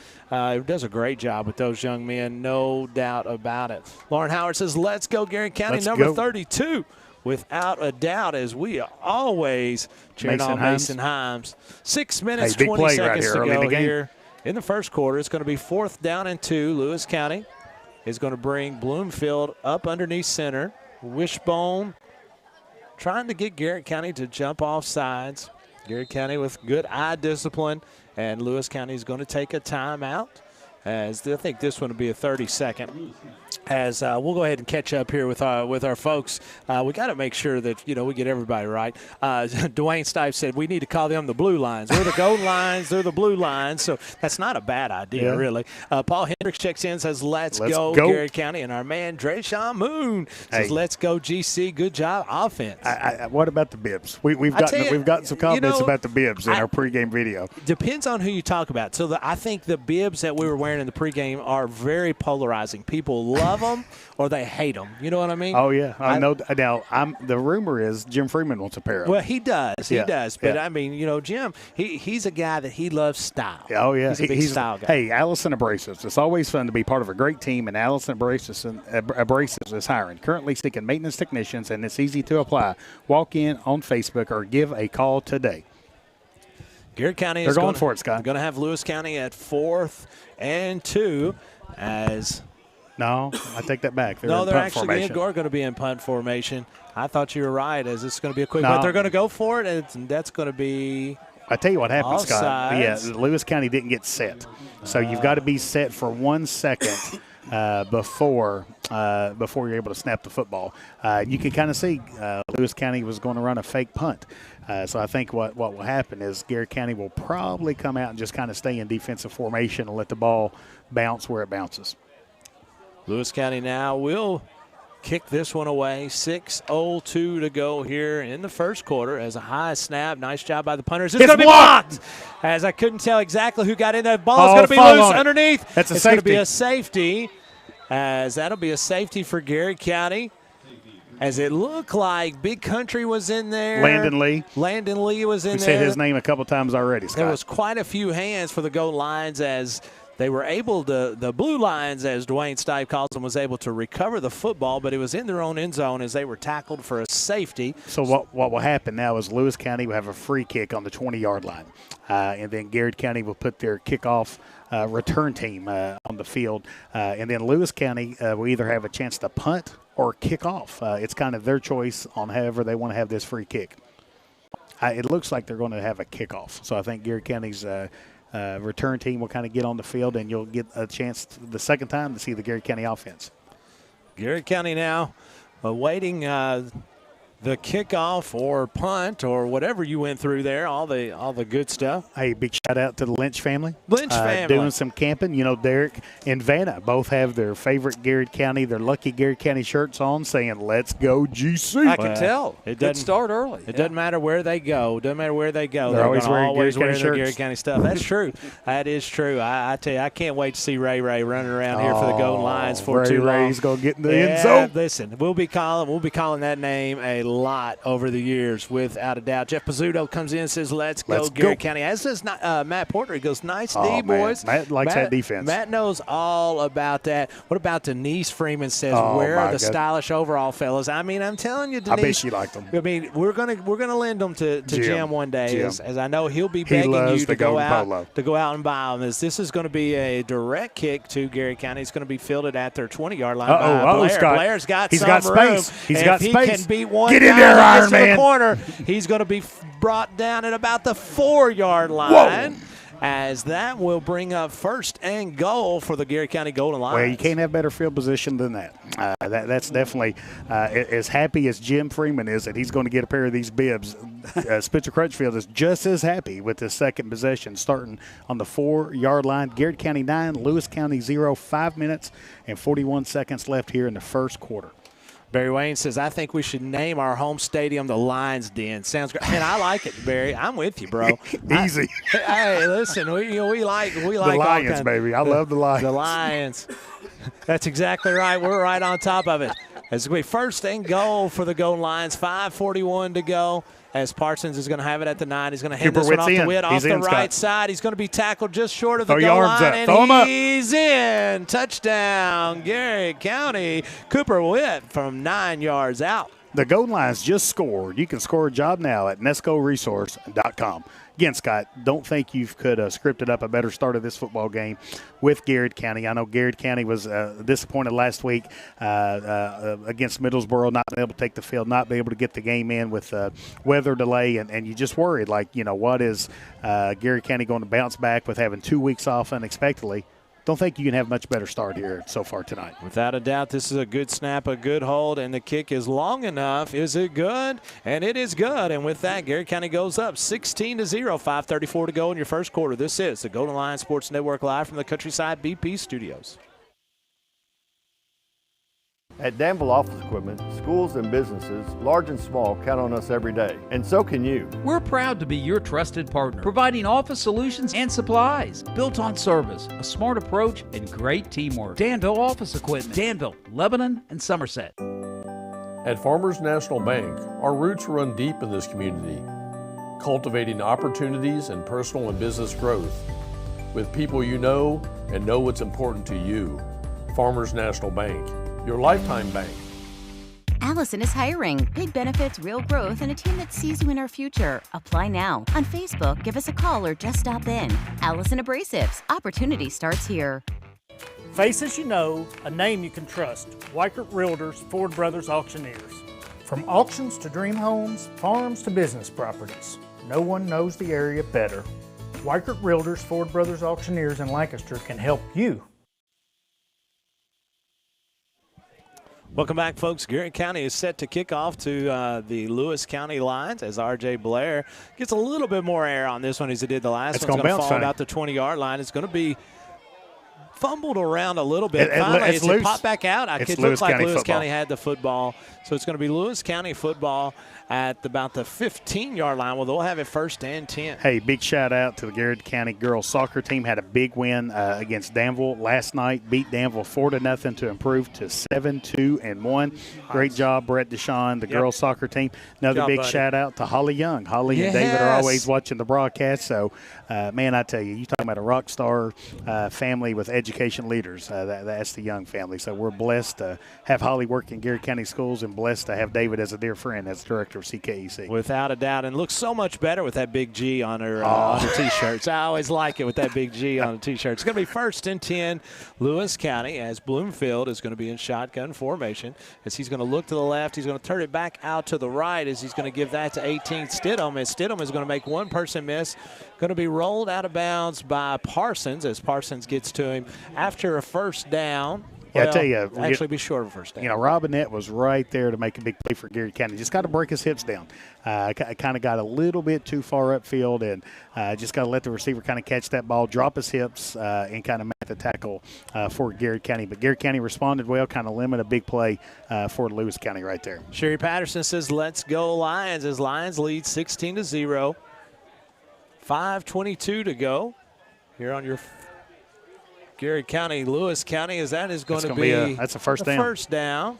He does a great job with those young men, no doubt about it. Lauren Howard says, let's go Garrett County, number 32. Without a doubt, as we are always cheering on Mason Himes. 6 minutes, 20 seconds to go here in the first quarter. It's going to be 4th down and 2. Lewis County is going to bring Bloomfield up underneath center. Wishbone trying to get Garrett County to jump off sides. Garrett County with good eye discipline, and Lewis County is going to take a timeout. As I think this one will be a 30-second. As we'll go ahead and catch up here with our folks. We got to make sure that we get everybody right. Dwayne Stipe said we need to call them the blue lines. They're the gold lines. They're the blue lines. So that's not a bad idea, really. Paul Hendricks checks in, says let's go Garrett County, and our man Drayshawn Moon says let's go GC. Good job offense. What about the bibs? We've gotten some comments about the bibs in our pregame video. Depends on who you talk about. So I think the bibs that we were wearing in the pregame are very polarizing. People love them or they hate them. You know what I mean? Oh, yeah. I know. Now, the rumor is Jim Freeman wants a pair of them. Well, he does. He does. But, I mean, Jim, he's a guy that he loves style. Oh, yeah. He's a big style guy. Hey, Allison Abrasives. It's always fun to be part of a great team, and Allison Abrasives is hiring. Currently seeking maintenance technicians, and it's easy to apply. Walk in on Facebook or give a call today. Garrett County is going for it, Scott. Going to have Lewis County at 4th and 2 as – No, I take that back. They're actually going to be in punt formation. I thought you were right, as it's going to be a quick but they're going to go for it, and that's going to be I tell you what happened, offsides. Scott. Yeah, Lewis County didn't get set. So you've got to be set for 1 second before you're able to snap the football. You can kind of see Lewis County was going to run a fake punt. So I think what will happen is Garrett County will probably come out and just kind of stay in defensive formation and let the ball bounce where it bounces. Lewis County now will kick this one away. 6:02 to go here in the first quarter as a high snap. Nice job by the punters. It's going to be blocked. As I couldn't tell exactly who got in. That ball is going to be loose underneath. That's it's going to be a safety, as that'll be a safety for Garrett County. As it looked like Big Country was in there. Landon Lee was in there. We said his name a couple times already, Scott. There was quite a few hands for the goal lines as they were able to, the Blue Lions, as Dwayne Stipe calls them, was able to recover the football, but it was in their own end zone as they were tackled for a safety. So what will happen now is Lewis County will have a free kick on the 20-yard line, and then Garrett County will put their kickoff return team on the field, and then Lewis County will either have a chance to punt or kick off. It's kind of their choice on however they want to have this free kick. It looks like they're going to have a kickoff, so I think Garrett County's return team will kind of get on the field, and you'll get a chance the second time to see the Garrett County offense. Garrett County now awaiting the kickoff or punt or whatever you went through there, all the good stuff. Hey, big shout out to the Lynch family. Lynch family. Doing some camping. You know, Derek and Vanna both have their favorite Garrett County, their lucky Garrett County shirts on saying, let's go GC. I can tell. It Good doesn't start early. It doesn't matter where they go. Doesn't matter where they go. They're always gonna wearing Garrett County wear their shirts. Garrett County stuff. That's true. That is true. I tell you, I can't wait to see Ray running around here for the Golden Lions for too long. Ray's going to get in the end zone. Listen, we'll be calling that name a lot over the years, without a doubt. Jeff Pizzuto comes in and says, let's go Garrett County. As does Matt Porter. He goes, nice D, boys. Matt likes that defense. Matt knows all about that. What about Denise Freeman says, where are the stylish overall fellas? I mean, I'm telling you, Denise. I bet she liked them. I mean, we're gonna lend them to Jim one day, as I know he'll be He begging loves you the to go golden out and buy them. This is going to be a direct kick to Garrett County. It's going to be fielded at their 20-yard line by Blair. Blair's got he's some got space. room. He's If got he space. can beat one Get in guy there, that Iron gets to Man. the corner, he's going to be brought down at about the 4-yard line. Whoa. As that will bring up first and goal for the Garrett County Golden Lions. Well, you can't have better field position than that. That's definitely as happy as Jim Freeman is that he's going to get a pair of these bibs. Spencer Crutchfield is just as happy with his second possession, starting on the 4-yard line. Garrett County 9, Lewis County 0, 5 minutes and 41 seconds left here in the first quarter. Barry Wayne says, I think we should name our home stadium the Lions Den. Sounds great. Man, I like it, Barry. I'm with you, bro. Easy. Hey, listen, we like the Lions, baby. I love the Lions. The Lions. That's exactly right. We're right on top of it. As we first and goal for the Golden Lions, 5:41 to go. As Parsons is going to have it at the 9. He's going to hand this one off to Witt off the right side. He's going to be tackled just short of the goal line, and he's in. Touchdown, Garrett County. Cooper Witt from 9 yards out. The Golden Lions just scored. You can score a job now at nescoresource.com. Again, Scott, don't think you could have scripted up a better start of this football game with Garrett County. I know Garrett County was disappointed last week against Middlesboro, not being able to take the field, not being able to get the game in with weather delay, and you just worried, like, you know, what is Garrett County going to bounce back with having 2 weeks off unexpectedly? Don't think you can have much better start here so far tonight. Without a doubt, this is a good snap, a good hold, and the kick is long enough. Is it good? And it is good. And with that, Garrett County goes up 16-0, 5:34 to go in your first quarter. This is the Golden Lions Sports Network live from the Countryside BP Studios. At Danville Office Equipment, schools and businesses, large and small, count on us every day. And so can you. We're proud to be your trusted partner, providing office solutions and supplies built on service, a smart approach, and great teamwork. Danville Office Equipment, Danville, Lebanon, and Somerset. At Farmers National Bank, our roots run deep in this community, cultivating opportunities and personal and business growth with people you know and know what's important to you. Farmers National Bank, your lifetime bank. Allison is hiring. Big benefits, real growth, and a team that sees you in our future. Apply now. On Facebook, give us a call or just stop in. Allison Abrasives. Opportunity starts here. Faces you know, a name you can trust. Weichert Realtors, Ford Brothers Auctioneers. From auctions to dream homes, farms to business properties, no one knows the area better. Weichert Realtors, Ford Brothers Auctioneers in Lancaster can help you. Welcome back, folks. Garrett County is set to kick off to the Lewis County Lions as R.J. Blair gets a little bit more air on this one as he did the last one. It's going to fall about the 20-yard line. It's going to be fumbled around a little bit. Finally, it's it popped back out. It looks like Lewis County had the football. So it's going to be Lewis County football at about the 15-yard line. Well, they'll have it first and 10. Hey, big shout out to the Garrett County girls soccer team. Had a big win against Danville last night. Beat Danville 4-0 to improve to 7-2-1. Great job, Brett Deshawn, the girls soccer team. Another big shout out to Holly Young. Holly and David are always watching the broadcast. So, man, I tell you, you're talking about a rock star family with education leaders. That's the Young family. So we're blessed to have Holly work in Garrett County schools and blessed to have David as a dear friend as director of CKEC. Without a doubt, and looks so much better with that big G on her T-shirts. I always like it with that big G on the T-shirt. It's going to be first and 10, Lewis County, as Bloomfield is going to be in shotgun formation. As he's going to look to the left, he's going to turn it back out to the right as he's going to give that to 18 Stidham. As Stidham is going to make one person miss, going to be rolled out of bounds by Parsons as Parsons gets to him after a first down. Yeah, well, I tell you, actually be short of a first down. You know, Robinette was right there to make a big play for Garrett County. Just got to break his hips down. Kind of got a little bit too far upfield, and just got to let the receiver kind of catch that ball, drop his hips, and kind of make the tackle for Garrett County. But Garrett County responded well, kind of limit a big play for Lewis County right there. Sherry Patterson says, let's go Lions, as Lions lead 16-0. 5:22 to go here on your Garrett County, Lewis County, as that is going to be that's a first down. First down.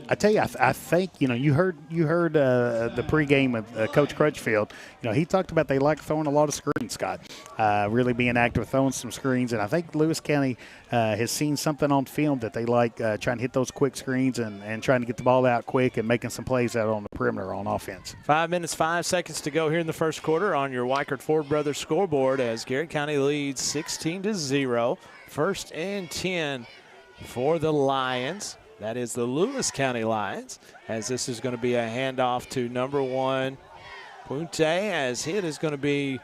I tell you, I think, you know, you heard the pregame with Coach Crutchfield. You know, he talked about they like throwing a lot of screens, Scott, really being active, throwing some screens. And I think Lewis County has seen something on film that they like, trying to hit those quick screens and trying to get the ball out quick and making some plays out on the perimeter on offense. 5 minutes, 5 seconds to go here in the first quarter on your Weichert Ford Brothers scoreboard as Garrett County leads 16-0. First and 10 for the Lions. That is the Lewis County Lions, as this is going to be a handoff to number 1, Punte, as hit is going to be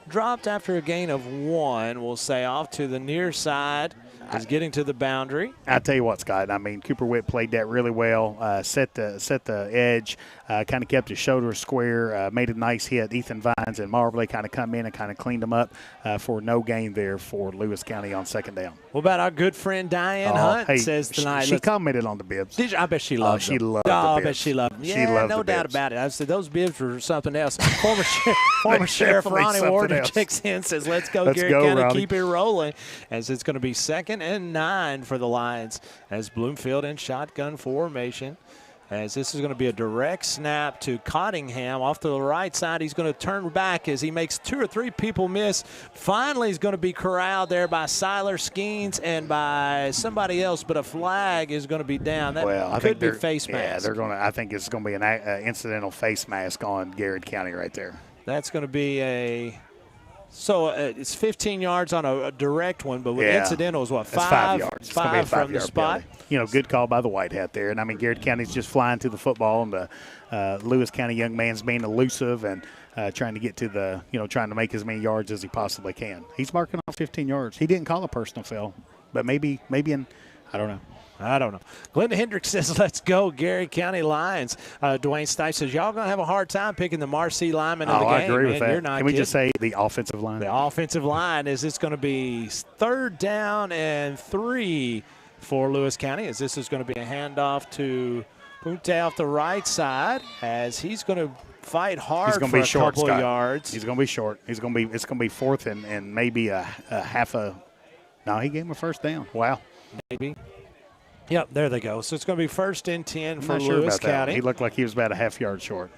dropped after a gain of 1. We'll say off to the near side. Is getting to the boundary. I tell you what, Scott. I mean, Cooper Witt played that really well. Set the edge. Kind of kept his shoulders square. Made a nice hit. Ethan Vines and Marbley kind of come in and kind of cleaned them up for no gain there for Lewis County on second down. What about our good friend Diane Hunt says tonight? She commented on the bibs. I bet she loved them. She loved the bibs. I bet she loved them. Yeah, no doubt about it. I said those bibs were something else. Former Sheriff Ronnie Warder checks in, says, let's go, Garrett County, Ronnie. Keep it rolling, as it's going to be 2nd and 9 for the Lions as Bloomfield in shotgun formation. As this is going to be a direct snap to Cottingham off to the right side. He's going to turn back as he makes 2 or 3 people miss. Finally, he's going to be corralled there by Siler Skeens and by somebody else, but a flag is going to be down. That could be face mask. Yeah, they're going to. I think it's going to be an incidental face mask on Garrett County right there. That's going to be a. So it's 15 yards on a direct one, but with incidental is what, 5 yards? 5 from the spot. Penalty. You know, good call by the White Hat there. And, I mean, Garrett County's just flying to the football, and the Lewis County young man's being elusive and trying to get to the, trying to make as many yards as he possibly can. He's marking off 15 yards. He didn't call a personal foul, but maybe in, I don't know. Glenda Hendricks says, let's go, Garrett County Lions. Dwayne Stipe says, y'all going to have a hard time picking the Marcy lineman of the game. I agree with that. You're not Can we just say the offensive line? The offensive line is it's going to be 3rd down and 3 for Lewis County, as this is going to be a handoff to Punte off the right side, as he's going to fight hard for a couple of yards. He's going to be short. It's going to be 4th and maybe a half a – no, he gave him a first down. Wow. Maybe. Yep, there they go. So it's going to be 1st and 10 for Lewis Lewis County. He looked like he was about a half yard short.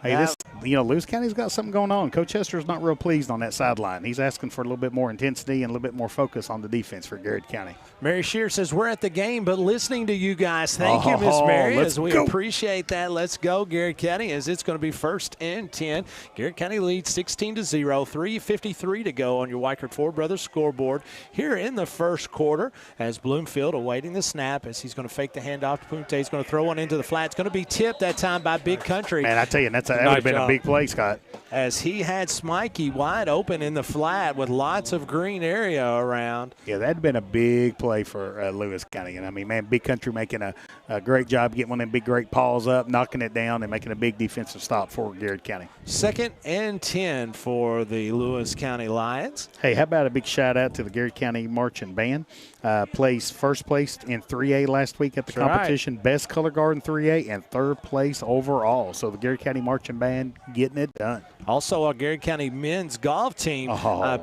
Hey, Lewis County's got something going on. Coach Chester's not real pleased on that sideline. He's asking for a little bit more intensity and a little bit more focus on the defense for Garrett County. Mary Shear says, we're at the game, but listening to you guys. Thank you, Miss Mary, as we appreciate that. Let's go, Garrett County, as it's going to be 1st and 10. Garrett County leads 16-0, 3:53 to go on your Weichert Ford Brothers scoreboard here in the first quarter, as Bloomfield awaiting the snap, as he's going to fake the handoff to Punte. He's going to throw one into the flat. It's going to be tipped that time by Big Country. Man, I tell you, that would have been a big play, Scott. As he had Smikey wide open in the flat with lots of green area around. Yeah, that had been a big play for Lewis County. And, I mean, man, Big Country making a great job getting one of them big, great paws up, knocking it down, and making a big defensive stop for Garrett County. 2nd and 10 for the Lewis County Lions. Hey, how about a big shout-out to the Garrett County Marching Band? First place in 3A last week at the competition. Right. Best color guard in 3A and 3rd place overall. So the Garrett County Marching Band getting it done. Also, our Garrett County men's golf team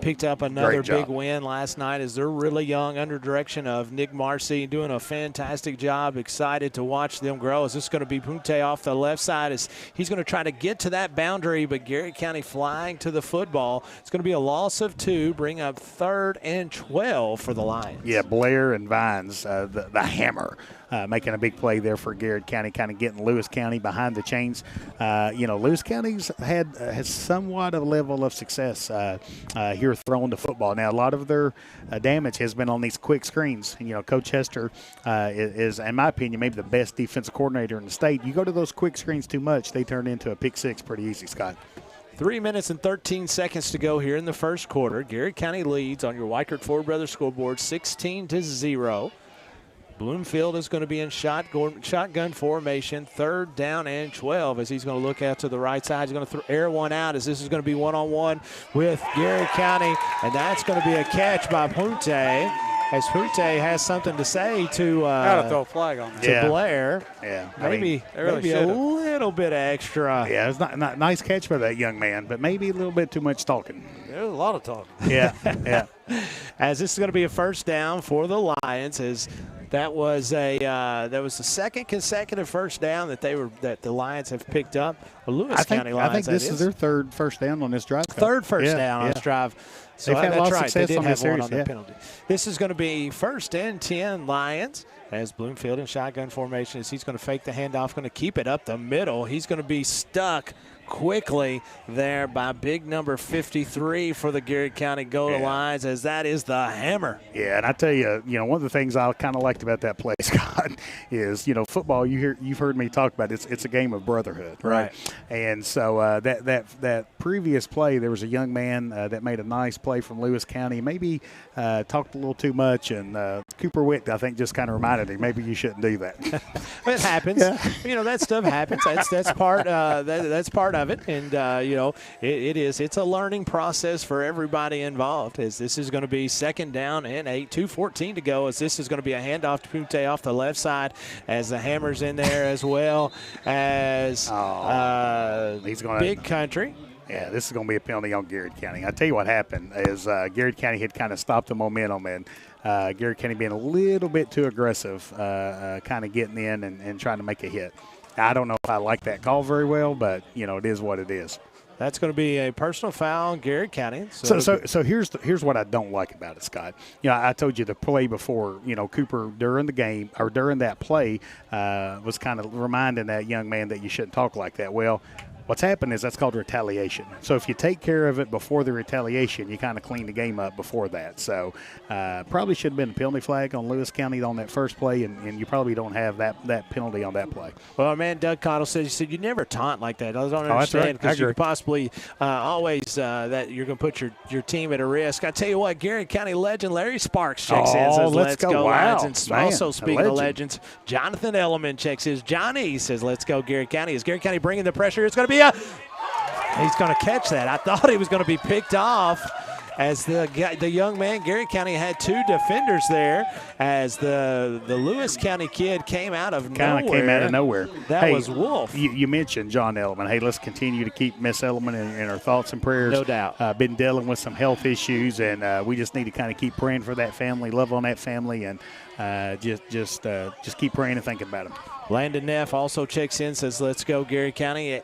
picked up another big win last night, as they're really young under direction of Nick Marcy, doing a fantastic job. Excited to watch them grow. As this is going to be Punte off the left side, as he's going to try to get to that boundary, but Garrett County flying to the football. It's going to be a loss of 2, bring up 3rd and 12 for the Lions. Yeah, Blair and Vines, the hammer, making a big play there for Garrett County, kind of getting Lewis County behind the chains. Lewis County's has somewhat of a level of success here throwing the football. Now, a lot of their damage has been on these quick screens. And, Coach Hester is, in my opinion, maybe the best defensive coordinator in the state. You go to those quick screens too much, they turn into a pick six pretty easy, Scott. 3 minutes and 13 seconds to go here in the first quarter. Garrett County leads on your Weichert Ford Brothers scoreboard 16-0. Bloomfield is going to be in shotgun formation, 3rd down and 12 as he's going to look out to the right side. He's going to air one out as this is going to be one-on-one with Garrett County, and that's going to be a catch by Punte as Punte has something to say to gotta throw a flag on to Blair. Yeah, maybe a little bit of extra. Yeah, it's not nice catch by that young man, but maybe a little bit too much talking. There's a lot of talking. Yeah, yeah. As this is going to be a first down for the Lions, as that was the second consecutive first down that the Lions have picked up. Lewis County Lions. I think this is their 3rd first down on this drive. Third first down on this drive. So they've had a lot of success They did on have this series. one on the penalty. This is going to be 1st and 10 Lions as Bloomfield in shotgun formation as he's going to fake the handoff, going to keep it up the middle. He's going to be stuck quickly there by big number 53 for the Garrett County Golden Lions, as that is the hammer. Yeah, and I tell you, one of the things I kind of liked about that play, Scott, is football. You've heard me talk about it. It's a game of brotherhood, right? And so that previous play, there was a young man that made a nice play from Lewis County. Maybe talked a little too much, and Cooper Witt, I think, just kind of reminded him maybe you shouldn't do that. It happens. That stuff happens. That's part. That's part of it, and it's a learning process for everybody involved. As this is going to be 2nd down and 8, 2:14 to go. As this is going to be a handoff to Punte off the left side, as the hammer's in there as well as he's going Big Country. Yeah, this is going to be a penalty on Garrett County. I tell you what happened is Garrett County had kind of stopped the momentum, and Garrett County being a little bit too aggressive, kind of getting in and trying to make a hit. I don't know if I like that call very well, but, it is what it is. That's going to be a personal foul on Garrett County. So here's what I don't like about it, Scott. I told you the play before, Cooper during the game or during that play was kind of reminding that young man that you shouldn't talk like that. Well, what's happened is that's called retaliation. So if you take care of it before the retaliation, you kind of clean the game up before that. So probably should have been a penalty flag on Lewis County on that first play, and you probably don't have that penalty on that play. Well, our man Doug Cottle said, you never taunt like that. I don't understand because you could possibly always that you're going to put your team at a risk. I tell you what, Garrett County legend Larry Sparks checks in, says let's go wow. Lions. And also speaking of legends, Jonathan Elliman checks his. Johnny says let's go Garrett County. Is Garrett County bringing the pressure? It's going to be he's going to catch that. I thought he was going to be picked off as the young man. Garrett County had 2 defenders there as the Lewis County kid came out of nowhere. That was Wolf. You mentioned John Elliman. Hey, let's continue to keep Miss Elliman in our thoughts and prayers. No doubt. Been dealing with some health issues, and we just need to kind of keep praying for that family, love on that family, and just keep praying and thinking about them. Landon Neff also checks in, says let's go Garrett County.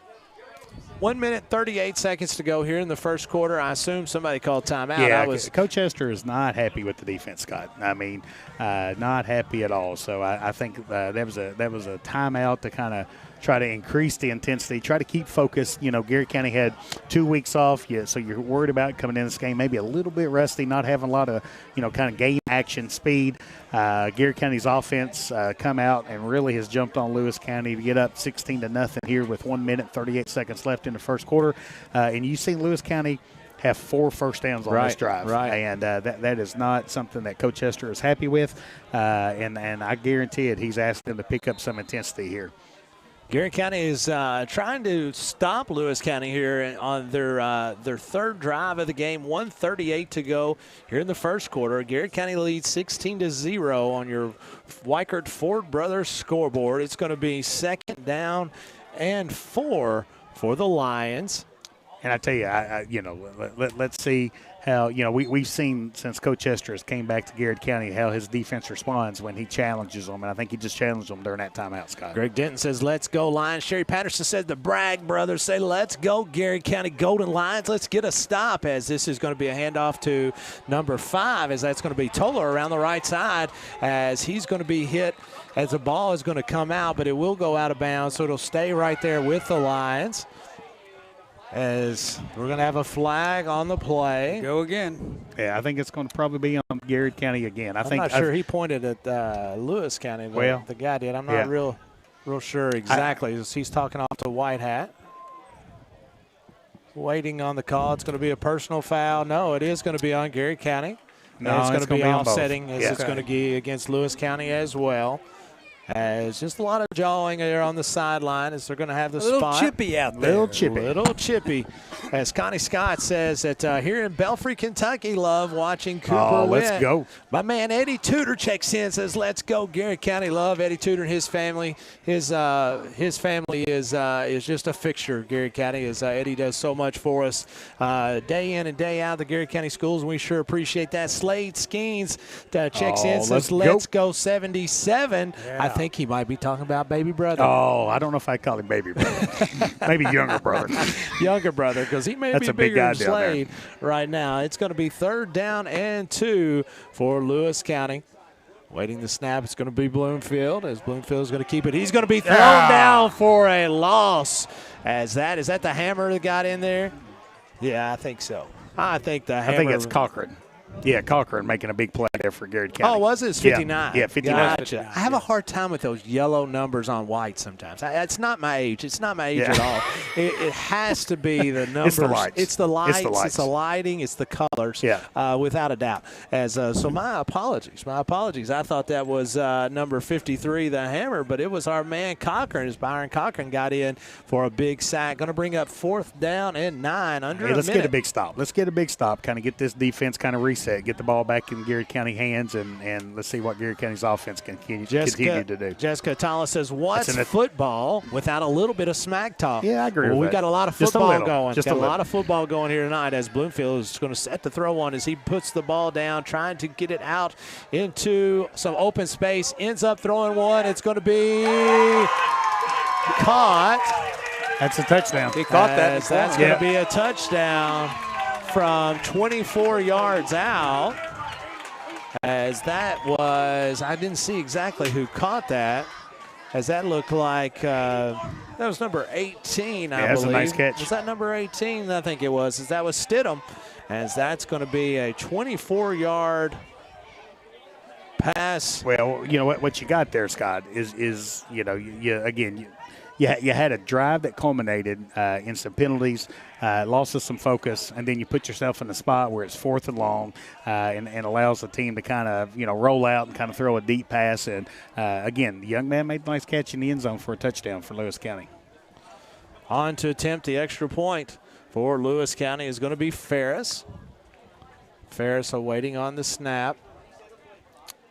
1 minute, 38 seconds to go here in the first quarter. I assume somebody called timeout. Yeah, Coach Hester is not happy with the defense, Scott. I mean, not happy at all. So I think that was a timeout to kind of try to increase the intensity, try to keep focus. Garrett County had 2 weeks off, so you're worried about coming in this game maybe a little bit rusty, not having a lot of, kind of game action speed. Garrett County's offense come out and really has jumped on Lewis County to get up 16-0 here with 1 minute, 38 seconds left in the first quarter. And you've seen Lewis County have 4 first downs on this drive. And that is not something that Coach Hester is happy with. And I guarantee it, he's asked them to pick up some intensity here. Garrett County is trying to stop Lewis County here on their 3rd drive of the game. 1:38 to go here in the first quarter. Garrett County leads 16-0 on your Weichert Ford Brothers scoreboard. It's going to be 2nd down and 4 for the Lions. And I tell you, let's see how, we've seen since Coach Hester has came back to Garrett County how his defense responds when he challenges them. And I think he just challenged them during that timeout, Scott. Greg Denton says, let's go Lions. Sherry Patterson said the Bragg brothers say, let's go Garrett County Golden Lions. Let's get a stop, as this is going to be a handoff to number 5, as that's going to be Toller around the right side, as he's going to be hit as the ball is going to come out, but it will go out of bounds, so it'll stay right there with the Lions. As we're going to have a flag on the play. Go again. Yeah, I think it's going to probably be on Garrett County again. I'm not sure he pointed at Lewis County. Well, the guy did. I'm not real sure exactly. He's talking off to White Hat. waiting on the call. It's going to be a personal foul. No, it is going to be on Garrett County. No, it's going to be offsetting as yeah. it's going to be against Lewis County as well. As just a lot of jawing there on the sideline as they're going to have the spot. Little chippy out there. Little chippy. As Connie Scott says that here in Belfry, Kentucky, love watching Cooper win. Let's go. My man Eddie Tudor checks in and says, let's go, Garrett County. Love Eddie Tudor and his family. His family is just a fixture, Garrett County, as Eddie does so much for us day in and day out, the Garrett County schools, and we sure appreciate that. Slade Skeens checks in and says, let's go 77. Yeah. I think he might be talking about baby brother. Oh, I don't know if I call him baby brother. Maybe younger brother. Younger brother, because he may That's be a big bigger guy than down there. Slade right now. It's going to be 3rd down and 2 for Lewis County. Waiting the snap, it's going to be Bloomfield, as Bloomfield is going to keep it. He's going to be thrown down for a loss. Is that the hammer that got in there? Yeah, I think so. I think it's Cochran. Yeah, Cochran making a big play there for Garrett County. Oh, was it? It's 59. Yeah, 59. Gotcha. I have a hard time with those yellow numbers on white sometimes. It's not my age. It's not my age at all. It has to be the numbers. It's the lights. It's the lights. It's the lighting. It's the colors. Yeah. Without a doubt. So my apologies. My apologies. I thought that was number 53, the hammer, but it was our man Cochran, as Byron Cochran got in for a big sack. Going to bring up 4th down and 9 under a minute. Let's get a big stop. Let's get a big stop. Kind of get this defense kind of reset. Get the ball back in Garrett County hands, and let's see what Garrett County's offense can continue to do. Jessica Tala says, what's football without a little bit of smack talk? Yeah, I agree with We've that. got a lot of Just a football little. going. Just got a a lot little. of football going here tonight, as Bloomfield is going to set the throw on as he puts the ball down, trying to get it out into some open space. Ends up throwing one. It's going to be caught. That's a touchdown. He caught that. That's going to be a touchdown from 24 yards out. As that was, I didn't see exactly who caught that, as that looked like that was number 18, I believe. That's a nice catch. Was that number 18? I think it was, as that was Stidham, as that's going to be a 24-yard pass. Well, you know what you got there, Scott, is you had a drive that culminated in some penalties, loss of some focus, and then you put yourself in a spot where it's 4th and long, and allows the team to kind of roll out and kind of throw a deep pass. And again, the young man made a nice catch in the end zone for a touchdown for Lewis County. On to attempt the extra point for Lewis County is going to be Ferris. Ferris awaiting on the snap.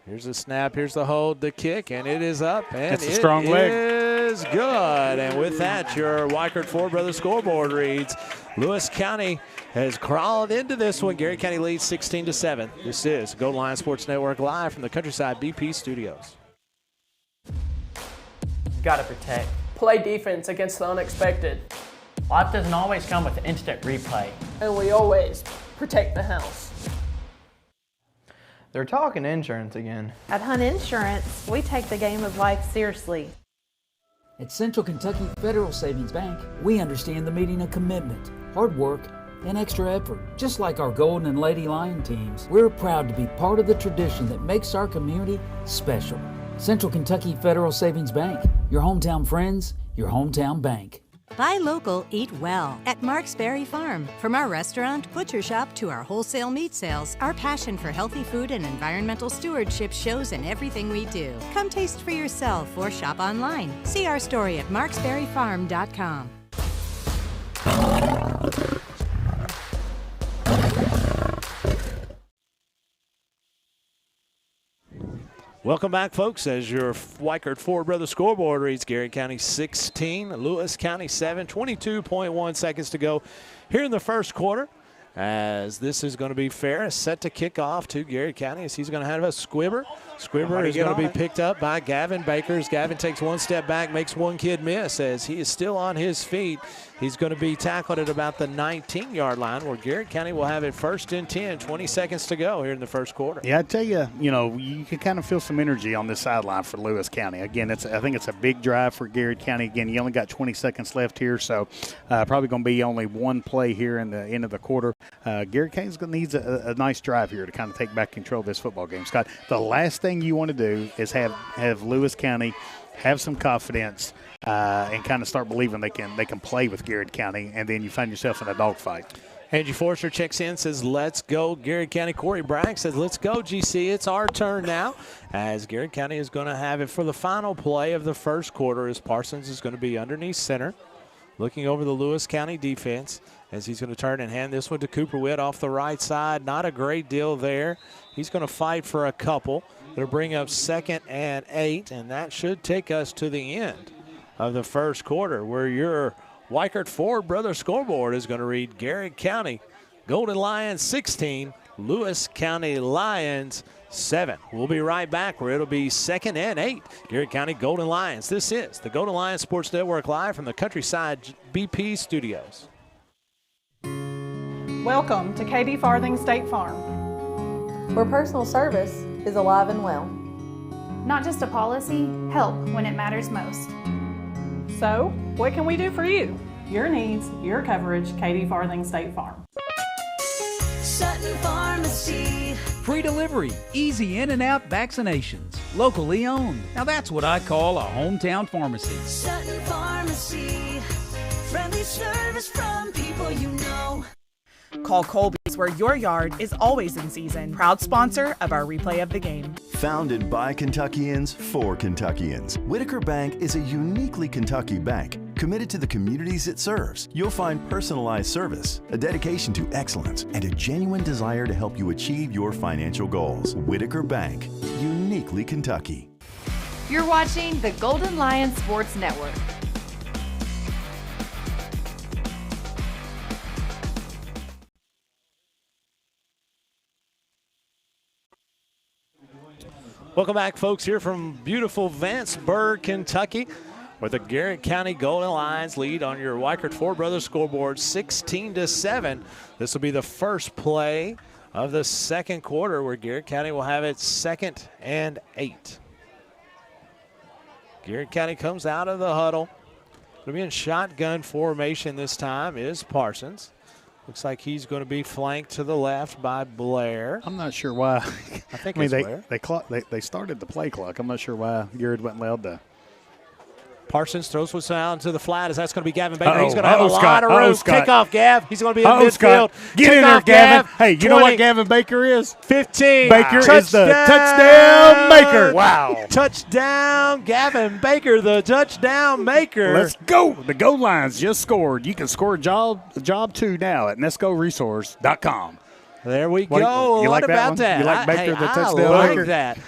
Here's the snap, here's the hold, the kick, and it is up. And it's a strong leg. Is good. And with that, your Weichert Ford Brothers scoreboard reads, Lewis County has crawled into this one. Garrett County leads 16-7. This is Gold Line Sports Network live from the Countryside BP studios. Gotta protect. Play defense against the unexpected. Life doesn't always come with instant replay. And we always protect the house. They're talking insurance again. At Hunt Insurance, we take the game of life seriously. At Central Kentucky Federal Savings Bank, we understand the meaning of commitment, hard work, and extra effort. Just like our Golden and Lady Lion teams, we're proud to be part of the tradition that makes our community special. Central Kentucky Federal Savings Bank, your hometown friends, your hometown bank. Buy local, eat well at Mark's Berry Farm. From our restaurant, butcher shop, to our wholesale meat sales, our passion for healthy food and environmental stewardship shows in everything we do. Come taste for yourself or shop online. See our story at marksberryfarm.com. Welcome back, folks, as your Weichert Ford Brothers scoreboard reads Garrett County 16, Lewis County 7, 22.1 seconds to go here in the first quarter. As this is going to be Ferris set to kick off to Garrett County, as he's going to have a squibber. Squibber is going to be picked up by Gavin Bakers. Gavin takes one step back, makes one kid miss as he is still on his feet. He's going to be tackled at about the 19-yard line, where Garrett County will have it 1st and 10, 20 seconds to go here in the first quarter. Yeah, I tell you, you can kind of feel some energy on this sideline for Lewis County. Again, I think it's a big drive for Garrett County. Again, you only got 20 seconds left here, so probably going to be only one play here in the end of the quarter. Garrett County needs a nice drive here to kind of take back control of this football game. Scott, the last thing you want to do is have Lewis County have some confidence, and kind of start believing they can play with Garrett County, and then you find yourself in a dogfight. Angie Forster checks in, says, let's go, Garrett County. Corey Bragg says, let's go, GC. It's our turn now, as Garrett County is going to have it for the final play of the first quarter, as Parsons is going to be underneath center, looking over the Lewis County defense, as he's going to turn and hand this one to Cooper Witt off the right side. Not a great deal there. He's going to fight for a couple. It'll bring up 2nd and 8, and that should take us to the end of the first quarter, where your Weichert Ford Brothers scoreboard is going to read Garrett County Golden Lions 16, Lewis County Lions 7. We'll be right back where it'll be 2nd and 8, Garrett County Golden Lions. This is the Golden Lions Sports Network live from the Countryside BP studios. Welcome to Katie Farthing State Farm, where personal service is alive and well. Not just a policy, help when it matters most. So, what can we do for you? Your needs, your coverage, Katie Farthing State Farm. Sutton Pharmacy. Free delivery, easy in and out vaccinations, locally owned. Now that's what I call a hometown pharmacy. Sutton Pharmacy. Friendly service from people you know. Call Colby's, where your yard is always in season. Proud sponsor of our replay of the game. Founded by Kentuckians for Kentuckians, Whitaker Bank is a uniquely Kentucky bank committed to the communities it serves. You'll find personalized service, a dedication to excellence, and a genuine desire to help you achieve your financial goals. Whitaker Bank, uniquely Kentucky. You're watching the Golden Lions Sports Network. Welcome back, folks, here from beautiful Vanceburg, Kentucky, where the Garrett County Golden Lions lead on your Weichert Ford Brothers scoreboard 16-7. This will be the first play of the second quarter, where Garrett County will have it 2nd and 8. Garrett County comes out of the huddle. It'll be in shotgun formation this time is Parsons. Looks like he's going to be flanked to the left by Blair. I'm not sure why. I think I mean, it's Blair. they started the play clock. I'm not sure why Garrett wasn't allowed to. Parsons throws one down to the flat, as that's going to be Gavin Baker. Uh-oh. He's going to have a lot of room. Scott. Kickoff, Gav. He's going to be in midfield. Scott. Get in there, Gavin. Hey, you 20, know what Gavin Baker is? 15. Baker is the touchdown maker. Wow. Touchdown, Gavin Baker, the touchdown maker. Let's go. The Go Lions just scored. You can score a job 2 now at nescoresource.com. There we go. You what like about that? You like Baker, the touchdown I like maker? that.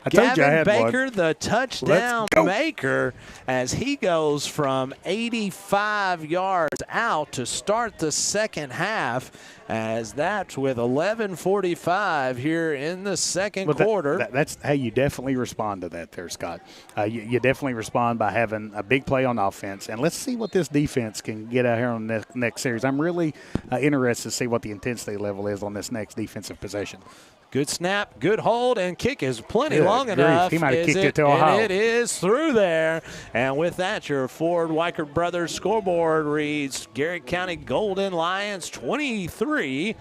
I told you I had Baker, one. the touchdown maker, as he goes from 85 yards out to start the second half, as that's with 11:45 here in the second quarter. That's how you definitely respond to that there, Scott. You definitely respond by having a big play on offense. And let's see what this defense can get out here on the next series. I'm really interested to see what the intensity level is on this next defensive possession. Good snap, good hold, and kick is plenty long enough. He might have kicked it to Ohio. And it is through there. And with that, your Ford Weichert Brothers scoreboard reads Garrett County Golden Lions 23,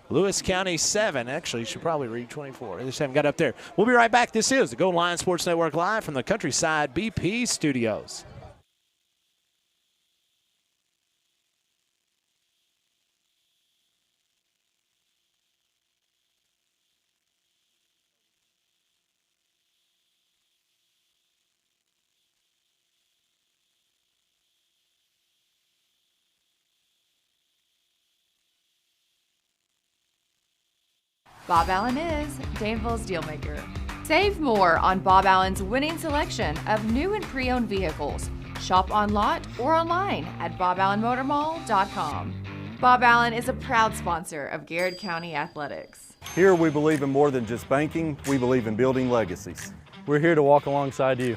Lewis County 7. Actually, you should probably read 24. I just haven't got up there. We'll be right back. This is the Golden Lions Sports Network live from the Countryside BP studios. Bob Allen is Danville's Dealmaker. Save more on Bob Allen's winning selection of new and pre-owned vehicles. Shop on lot or online at boballenmotormall.com. Bob Allen is a proud sponsor of Garrett County Athletics. Here we believe in more than just banking, we believe in building legacies. We're here to walk alongside you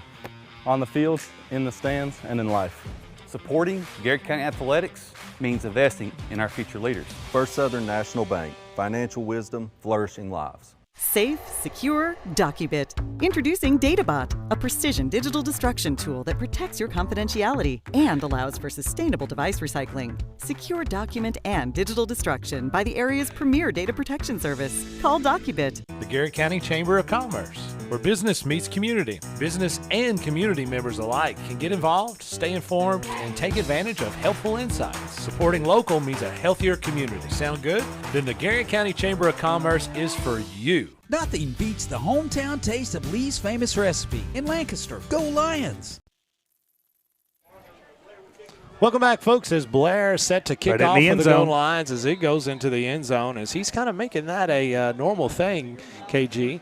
on the fields, in the stands, and in life. Supporting Garrett County Athletics means investing in our future leaders. First Southern National Bank, financial wisdom, flourishing lives. Safe, secure, DocuBit. Introducing DataBot, a precision digital destruction tool that protects your confidentiality and allows for sustainable device recycling. Secure document and digital destruction by the area's premier data protection service. Call DocuBit. The Garrett County Chamber of Commerce, where business meets community. Business and community members alike can get involved, stay informed, and take advantage of helpful insights. Supporting local means a healthier community. Sound good? Then the Garrett County Chamber of Commerce is for you. Nothing beats the hometown taste of Lee's Famous Recipe in Lancaster. Go Lions! Welcome back, folks, as Blair set to kick off for the zone. goal lines as it goes into the end zone, as he's kind of making that a normal thing, KG,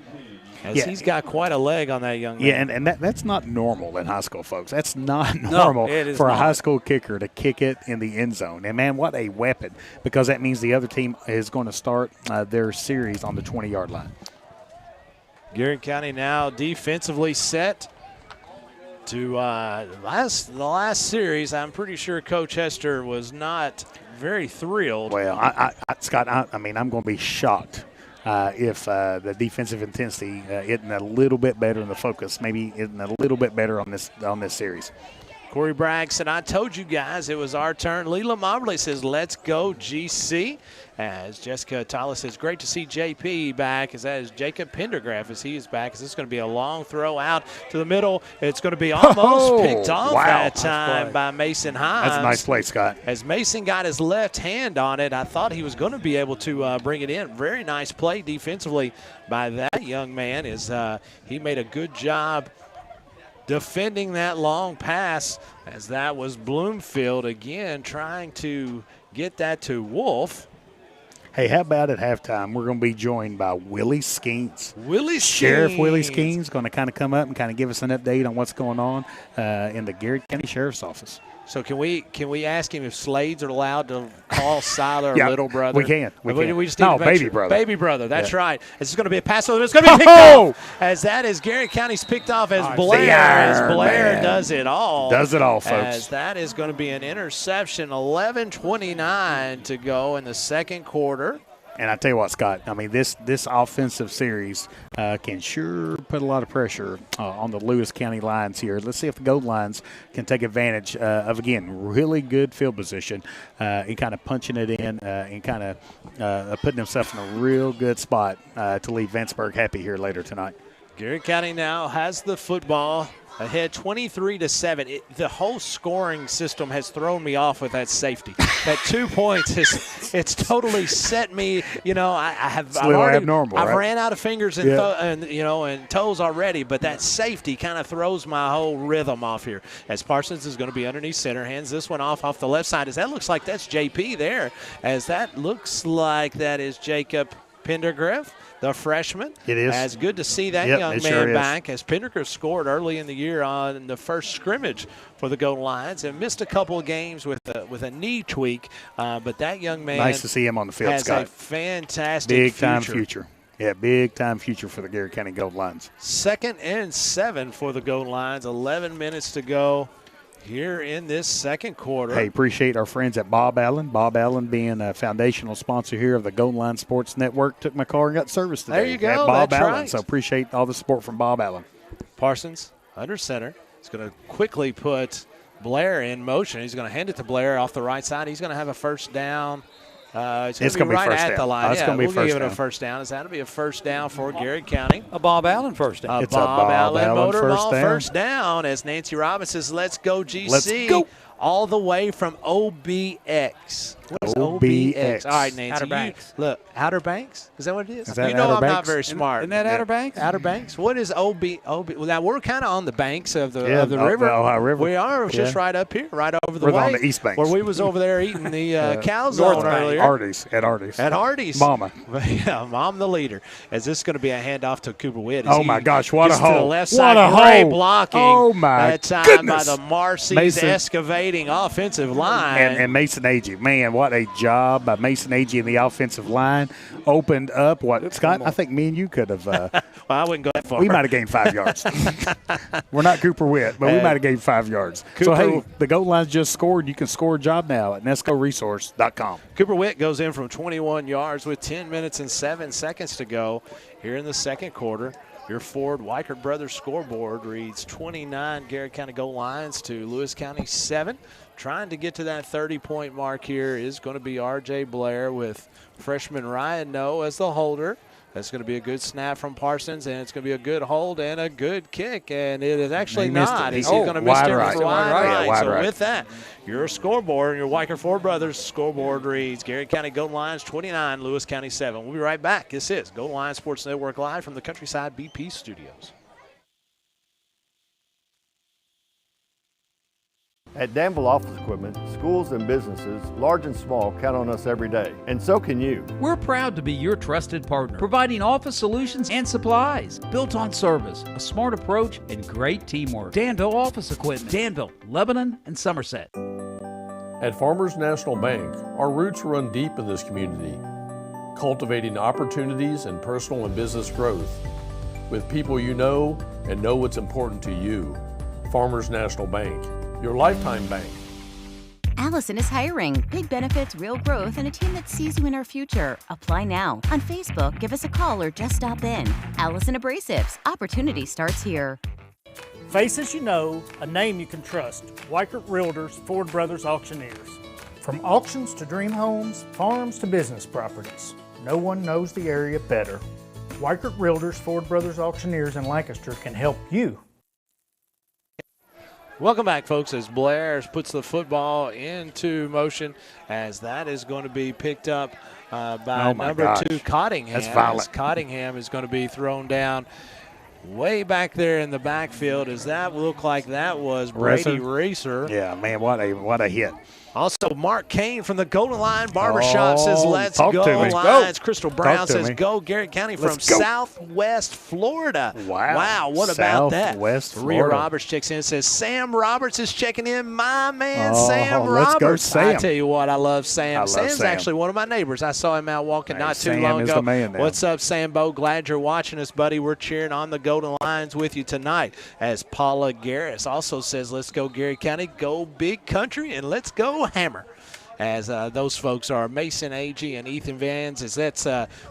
as he's got quite a leg on that young man. Yeah, and that's not normal in high school, folks. That's not normal for a high school kicker to kick it in the end zone. And, man, what a weapon, because that means the other team is going to start their series on the 20-yard line. Garrett County now defensively set to the last series. I'm pretty sure Coach Hester was not very thrilled. Well, Scott, I'm going to be shocked if the defensive intensity isn't a little bit better in the focus, maybe isn't a little bit better on this series. Corey Bragg said, I told you guys it was our turn. Leela Moberly says, let's go GC. As Jessica Atala says, great to see JP back. As that is Jacob Pendergraph as he is back. As this is going to be a long throw out to the middle. It's going to be almost picked off that time by Mason Hines. That's a nice play, Scott. As Mason got his left hand on it, I thought he was going to be able to bring it in. Very nice play defensively by that young man. As he made a good job defending that long pass, as that was Bloomfield again trying to get that to Wolf. Hey, how about at halftime, we're going to be joined by Willie Skeens. Sheriff Willie Skeens going to kind of come up and kind of give us an update on what's going on in the Garrett County Sheriff's Office. So can we ask him if Slades are allowed to call Siler little brother? We can. We just need to make baby sure. brother. Baby brother. That's right. This is going to be a pass. It's going to be picked off. As that is Garrett County's picked off as Blair. As Blair does it all. Does it all, folks. As that is going to be an interception. 11:29 to go in the second quarter. And I tell you what, Scott, I mean, this offensive series can sure put a lot of pressure on the Lewis County Lions here. Let's see if the Gold Lions can take advantage of, again, really good field position and kind of punching it in and kind of putting themselves in a real good spot to leave Vanceburg happy here later tonight. Garrett County now has the football. Ahead 23-7. The whole scoring system has thrown me off with that safety. That 2 points it's totally set me. I've ran out of fingers and toes already, but that safety kind of throws my whole rhythm off here. As Parsons is going to be underneath center, hands this one off the left side. As that looks like that's JP there. As that looks like that is Jacob Pendergraph, the freshman. It is. As good to see that young man back, as Pendergraph scored early in the year on the first scrimmage for the Golden Lions and missed a couple of games with a knee tweak. But that young man, nice to see him on the field, has Scott. a fantastic big-time future. Yeah, big-time future for the Garrett County Gold Lions. 2nd and 7 for the Golden Lions. 11 minutes to go here in this second quarter. Hey, appreciate our friends at Bob Allen. Bob Allen being a foundational sponsor here of the Golden Line Sports Network. Took my car and got service today. There you go. At Bob That's Allen. right. So appreciate all the support from Bob Allen. Parsons under center. He's going to quickly put Blair in motion. He's going to hand it to Blair off the right side. He's going to have a first down. It's going to be right at the line. It's going to be we'll give it a first down. It's going to be a first down for Garrett County. A Bob Allen first down. It's a Bob Allen motorball first down as Nancy Robbins says, let's go GC. Let's go. All the way from OBX. What is OBX? All right, Nancy. Outer Banks. Look, Outer Banks? Is that what it is? Is that you know Outer I'm Banks? not very smart. Isn't that Outer Banks? Outer Banks? What is OB? Well, now we're kind of on the banks of the river. The Ohio River. We are just right up here, right over the We're way. on the east banks. Where we was over there eating the calzone earlier. At Artie's. At Hardee's. Mama. Yeah, Mom the leader. As this is going to be a handoff to Cooper Witt. Oh, my gosh, what a gets to the hole. left What side, a great hole. blocking. Oh, my that time goodness. by the Marcy's Mason. excavating offensive line. And Mason Agee. Man, what a job by Mason Agee in the offensive line. Opened up what, Scott, I think me and you could have. Well, I wouldn't go that far. We might have gained 5 yards. We're not Cooper Witt, but we might have gained 5 yards. So, hey, the Gold Lions just scored. You can score a job now at nescoresource.com. Cooper Witt goes in from 21 yards with 10 minutes and 7 seconds to go here in the second quarter. Your Ford Weichert Brothers scoreboard reads 29 Garrett County Gold Lions to Lewis County 7. Trying to get to that 30-point mark here is going to be R.J. Blair with freshman Ryan Noe as the holder. That's going to be a good snap from Parsons, and it's going to be a good hold and a good kick. And it is actually not. He's going to miss it wide right. So with that, your scoreboard, your Weichert Ford Brothers scoreboard reads Garrett County Golden Lions 29, Lewis County 7. We'll be right back. This is Golden Lions Sports Network live from the Countryside BP studios. At Danville Office Equipment, schools and businesses, large and small, count on us every day. And so can you. We're proud to be your trusted partner, providing office solutions and supplies built on service, a smart approach, and great teamwork. Danville Office Equipment, Danville, Lebanon, and Somerset. At Farmers National Bank, our roots run deep in this community, cultivating opportunities and personal and business growth with people you know and know what's important to you. Farmers National Bank, your lifetime bank. Allison is hiring. Big benefits, real growth, and a team that sees you in our future. Apply now. On Facebook, give us a call or just stop in. Allison Abrasives. Opportunity starts here. Faces you know, a name you can trust. Weichert Realtors, Ford Brothers Auctioneers. From auctions to dream homes, farms to business properties. No one knows the area better. Weichert Realtors, Ford Brothers Auctioneers in Lancaster can help you. Welcome back, folks, as Blair puts the football into motion, as that is going to be picked up by number 2, Cottingham. That's violent. Cottingham is going to be thrown down way back there in the backfield. Does that look like that was Brady Racer? Yeah, man, what a hit. Also, Mark Kane from the Golden Line Barbershop says, let's go, Lions. Crystal Brown says, go, Garrett County from Southwest Florida. Wow, what about that? Southwest Florida. Rhea Roberts checks in and says, Sam Roberts is checking in. My man, Sam let's Roberts. Go, Sam. I tell you what, I love Sam. Sam's Sam. actually one of my neighbors. I saw him out walking not too Sam long is ago. The man now. What's up, Sambo? Glad you're watching us, buddy. We're cheering on the Golden Lions with you tonight. As Paula Garris also says, let's go, Garrett County. Go Big Country, and let's go Hammer. As those folks are Mason Agee and Ethan Vans, as that's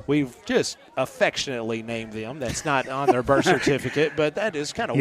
we've just affectionately named them. That's not on their birth certificate, but that is kind of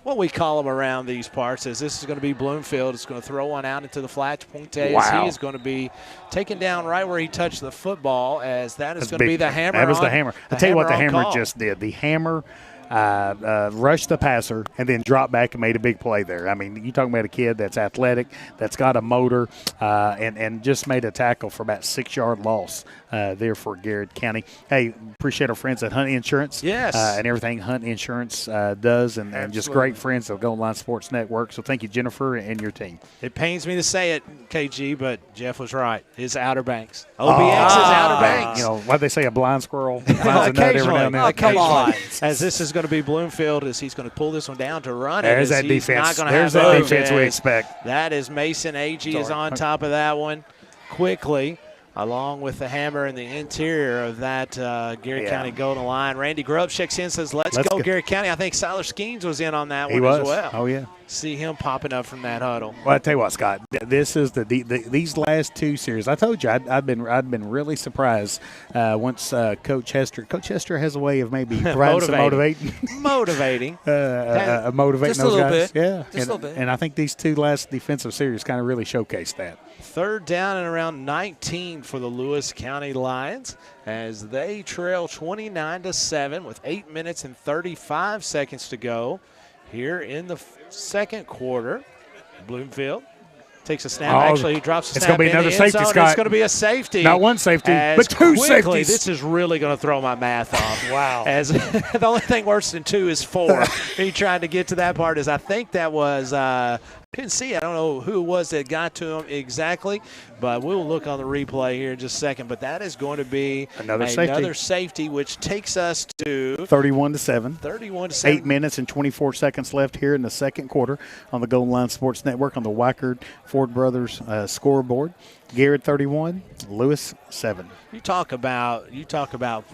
what we call them around these parts. As this is going to be Bloomfield, it's going to throw one out into the flats. Ponte as he is going to be taken down right where he touched the football. As that is going to be the Hammer. That was the Hammer. I'll tell you what the Hammer call. just did. The Hammer rushed the passer and then dropped back and made a big play there. I mean, you're talking about a kid that's athletic, that's got a motor, and just made a tackle for about 6-yard loss there for Garrett County. Hey, appreciate our friends at Hunt Insurance. Yes. And everything Hunt Insurance does, and just great friends of Golden Line Sports Network. So thank you, Jennifer, and your team. It pains me to say it, KG, but Jeff was right. His Outer Banks. OBX is Outer Banks. You know, what they say, a blind squirrel finds a nut every now and then. Come on. As this is going to be Bloomfield, as he's going to pull this one down to run it. There's that defense. There's that defense we expect. That is Mason Agee is on top of that one quickly, along with the Hammer in the interior of that Garrett County Golden Line. Randy Grubbs checks in, says, let's go, Garrett County. I think Siler Skeens was in on that one as well. Oh, yeah. See him popping up from that huddle. Well, I tell you what, Scott, this is these last 2 series. I told you I'd been really surprised once Coach Hester has a way of maybe motivating motivating those guys. Bit. Yeah, just a little bit. And I think these 2 last defensive series kind of really showcased that. 3rd down and around 19 for the Lewis County Lions as they trail 29-7 with 8 minutes and 35 seconds to go here in the second quarter. Bloomfield takes a snap. Actually, he drops a snap. It's going to be another safety, Scott. It's going to be a safety. Not one safety, but 2 safeties. This is really going to throw my math off. Wow. As the only thing worse than 2 is 4. He tried to get to that part. As I think that was couldn't see. I don't know who it was that got to him exactly, but we'll look on the replay here in just a second. But that is going to be another safety, which takes us to 31-7. 31-7. 8 minutes and 24 seconds left here in the second quarter on the Golden Line Sports Network on the Weichert Ford Brothers scoreboard. Garrett 31, Lewis 7. You talk about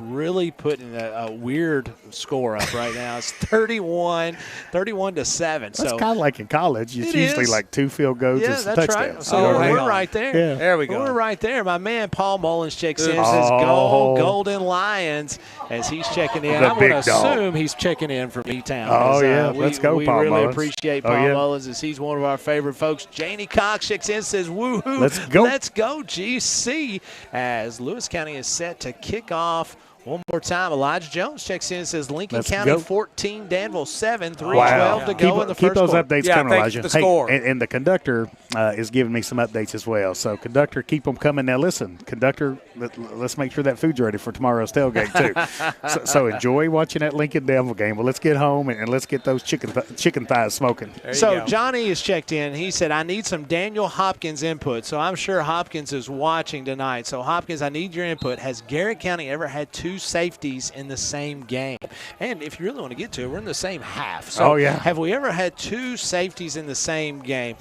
really putting a weird score up right now. It's 31-7. That's kind of like in college. It's usually like 2 field goals and some touchdowns. Right. So we're right there. Yeah. There we go. We're right there. My man Paul Mullins checks in and says, go Golden Lions, as he's checking in. I'm going to assume he's checking in from E-Town. Oh, yeah. Let's go, Paul We really Mullins. appreciate Paul Mullins, as he's one of our favorite folks. Janie Cox checks in and says, woohoo. Let's go. Let's let's go GC, as Lewis County is set to kick off. One more time, Elijah Jones checks in and says Lincoln County 14, Danville 7, 3:12 to go in the first Keep those quarter. updates coming, Elijah. The score. And the conductor is giving me some updates as well. So, conductor, keep them coming. Now, listen, conductor, let's make sure that food's ready for tomorrow's tailgate, too. so, enjoy watching that Lincoln-Danville game. Well, let's get home and let's get those chicken thighs smoking. So, Johnny is checked in. He said, I need some Daniel Hopkins input. So, I'm sure Hopkins is watching tonight. So, Hopkins, I need your input. Has Garrett County ever had two safeties in the same game? And if you really want to get to it, we're in the same half. So have we ever had two safeties in the same game?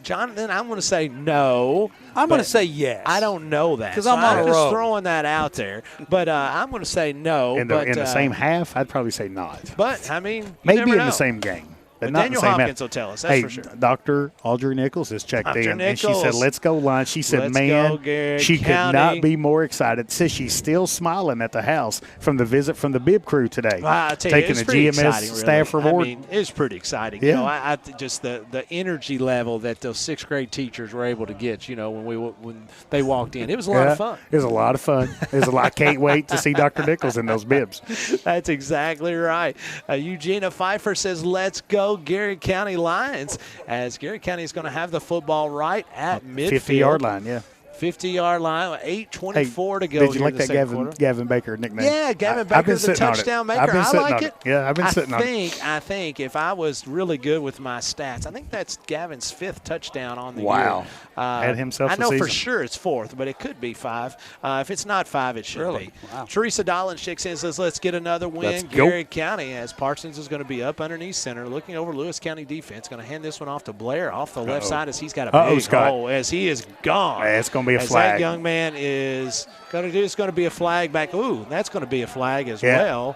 Jonathan, I'm going to say no. I'm going to say yes. I don't know that. Because I'm on a roll. just throwing that out there. But I'm going to say no. In the same half, I'd probably say not. But, I mean, maybe in the same game. But not Daniel the same Hopkins will tell us, that's for sure. Dr. Audrey Nichols has checked in, and she said, let's go lunch. She said, Garrett she County. could not be more excited. Says she's still smiling at the house from the visit from the bib crew today. I tell you, taking it's a pretty GMS exciting, staff really. reward. I mean, it's pretty exciting. Yeah. You know, I just the energy level that those sixth grade teachers were able to get, you know, when they walked in. It was a lot of fun. It was a lot of fun. I can't wait to see Dr. Nichols in those bibs. That's exactly right. Eugenia Pfeiffer says, let's go Garrett County Lions, as Garrett County is going to have the football right at midfield. 50-yard line, yeah. 50-yard line, 8:24 to go. Did you like that Gavin Baker nickname? Yeah, Gavin Baker's the touchdown maker. I've been sitting I like on it. Yeah, I've been sitting on it. I think if I was really good with my stats, I think that's Gavin's 5th touchdown on the year. Had himself I know a for season. sure it's 4th, but it could be 5. If it's not 5, it should be. Wow. Teresa Dollins checks in and says, let's get another win. Let's go. Garrett County, as Parsons is going to be up underneath center, looking over Lewis County defense. Going to hand this one off to Blair off the left side as he's got a big hole as he is gone. It's going to be a as flag. That young man is going to do. It's going to be a flag back. Ooh, that's going to be a flag as well,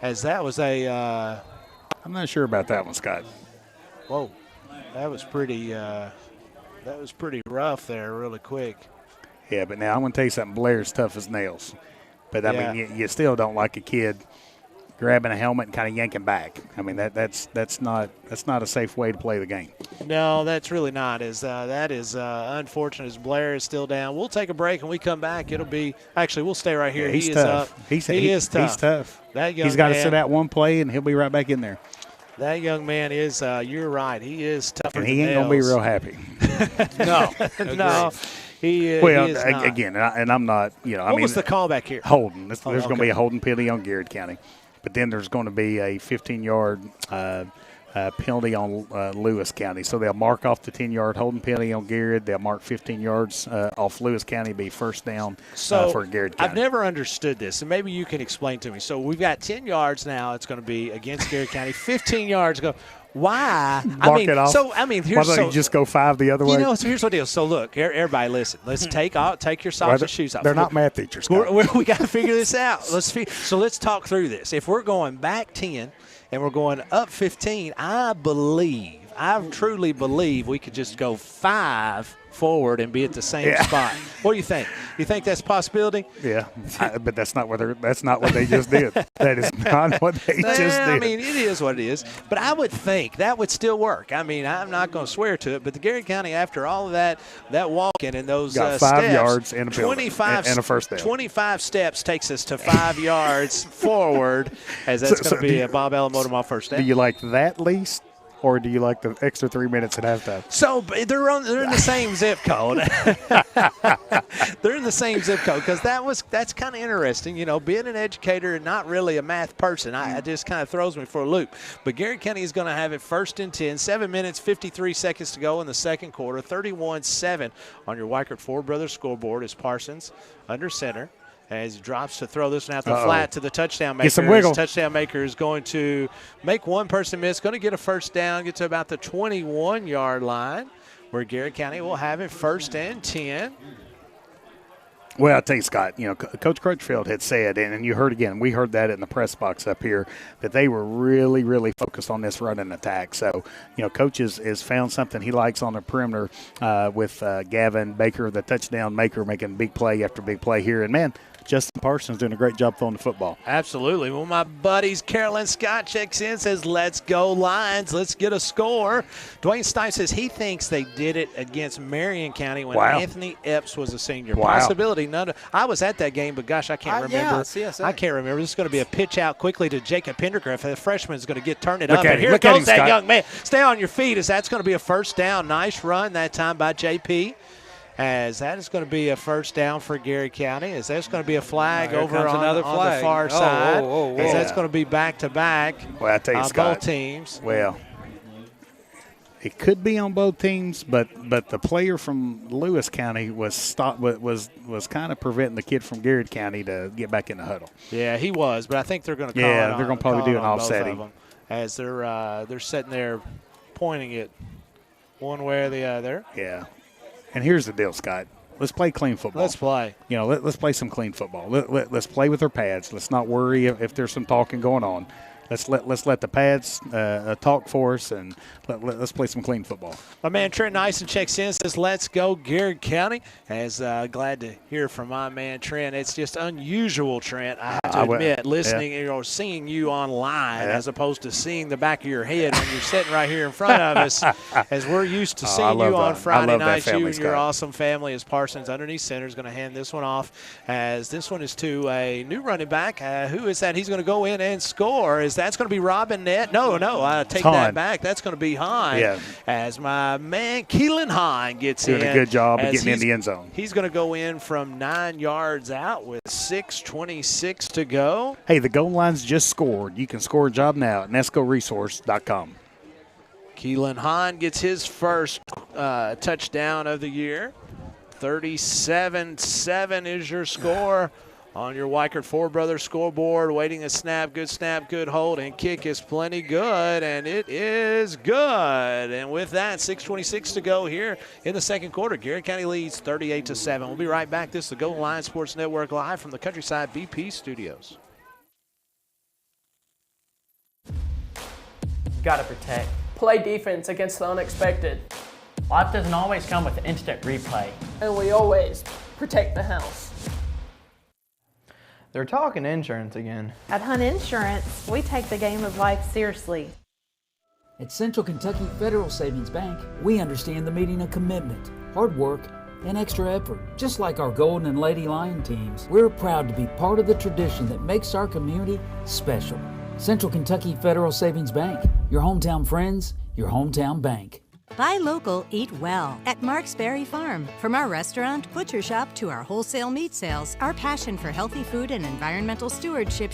as that was a. I'm not sure about that one, Scott. Whoa, that was pretty. That was pretty rough there, really quick. Yeah, but now I'm going to tell you something. Blair's tough as nails, but I mean, you still don't like a kid grabbing a helmet and kind of yanking back. I mean, that's not a safe way to play the game. No, that's really not. That is unfortunate as Blair is still down. We'll take a break and we come back. It'll be actually we'll stay right here. Yeah, he's he tough. is up. He is tough. He's tough. That young he's got to man, sit out one play and he'll be right back in there. That young man is. You're right. He is tougher. And he ain't gonna be real happy. No. He is not. Again, and I'm not. You know, what was the callback here? Holding. There's going to be a holding penalty on Garrett County, but then there's going to be a 15-yard penalty on Lewis County. So they'll mark off the 10-yard holding penalty on Garrett. They'll mark 15 yards off Lewis County, be first down for Garrett County. I've never understood this, and maybe you can explain to me. So we've got 10 yards now. It's going to be against Garrett County. 15 yards go. Why? Mark it off. So I mean, why don't you just go 5 the other way? You know, so here's what it is. So look, everybody, listen. Let's take your socks and shoes off. They're not math teachers. We got to figure this out. So let's talk through this. If we're going back 10 and we're going up 15, I truly believe we could just go 5 forward and be at the same spot. What do you think? You think that's a possibility? Yeah, but that's not what they just did. That is not what they just did. I mean, it is what it is. But I would think that would still work. I mean, I'm not going to swear to it, but the Garrett County, after all of that walking and those got 5 steps, yards and a 25 and a first down. 25 steps takes us to 5 yards forward, as that's going to be a Bob Allen Motor Mall first down. Do you like that least? Or do you like the extra 3 minutes at halftime? So they're in the same zip code. They're in the same zip code because that's kind of interesting. You know, being an educator and not really a math person, it just kind of throws me for a loop. But Garrett County is going to have it first and 10, 7 minutes, 53 seconds to go in the second quarter, 31-7 on your Weichert Ford Brothers scoreboard as Parsons under center. As he drops to throw this one out the flat to the touchdown maker. Get some wiggle. Touchdown maker is going to make one person miss, going to get a first down, get to about the 21-yard line, where Garrett County will have it first and 10. Well, I'll tell you, Scott, Coach Crutchfield had said, and you heard again, we heard that in the press box up here, that they were really, really focused on this run and attack. So, Coach has found something he likes on the perimeter with Gavin Baker, the touchdown maker, making big play after big play here. And, man, Justin Parsons doing a great job throwing the football. Absolutely. Well, my buddies, Carolyn Scott checks in, says, let's go Lions. Let's get a score. Dwayne Stein says he thinks they did it against Marion County when Anthony Epps was a senior. Possibility. I was at that game, but, gosh, I can't remember. I can't remember. This is going to be a pitch out quickly to Jacob Pendergraft. The freshman is going to turn it up. And here goes that young man. Stay on your feet as that's going to be a first down. Nice run that time by JP. As that is going to be a first down for Gary County, as that's going to be a flag over on the far side, as that's going to be back-to-back I tell you, on Scott, both teams. Well, it could be on both teams, but the player from Lewis County was kind of preventing the kid from Garrett County to get back in the huddle. Yeah, he was, but I think they're going to they're going to probably do an offsetting as they're sitting there pointing it one way or the other. Yeah. And here's the deal, Scott. Let's play clean football. Let's play. Let's play some clean football. Let's play with our pads. Let's not worry if there's some talking going on. Let's let the pads talk for us, and let's play some clean football. My man Trent Nyson checks in, says, let's go Garrett County. As glad to hear from my man Trent. It's just unusual, Trent, I have to admit, listening or seeing you online as opposed to seeing the back of your head when you're sitting right here in front of us, as we're used to seeing you on Friday nights. You and your awesome family as Parsons underneath center is going to hand this one off, as this one is to a new running back. Who is that? He's going to go in and score. That's going to be Robin Nett. No, I take that back. That's going to be Hine. Yeah. As my man Keelan Hine gets in. Doing a good job of getting in the end zone. He's going to go in from 9 yards out with 6:26 to go. Hey, the goal line's just scored. You can score a job now at nescoresource.com. Keelan Hine gets his first touchdown of the year. 37-7 is your score. On your Weichert Four Brothers scoreboard, waiting a snap, good hold, and kick is plenty good, and it is good. And with that, 6:26 to go here in the second quarter. Garrett County leads 38-7. We'll be right back. This is the Go Lions Sports Network live from the Countryside BP studios. Gotta protect. Play defense against the unexpected. Life doesn't always come with instant replay. And we always protect the house. They're talking insurance again. At Hunt Insurance, we take the game of life seriously. At Central Kentucky Federal Savings Bank, we understand the meaning of commitment, hard work, and extra effort. Just like our Golden and Lady Lion teams, we're proud to be part of the tradition that makes our community special. Central Kentucky Federal Savings Bank, your hometown friends, your hometown bank. Buy local, eat well at Mark's Berry Farm. From our restaurant, butcher shop to our wholesale meat sales, our passion for healthy food and environmental stewardship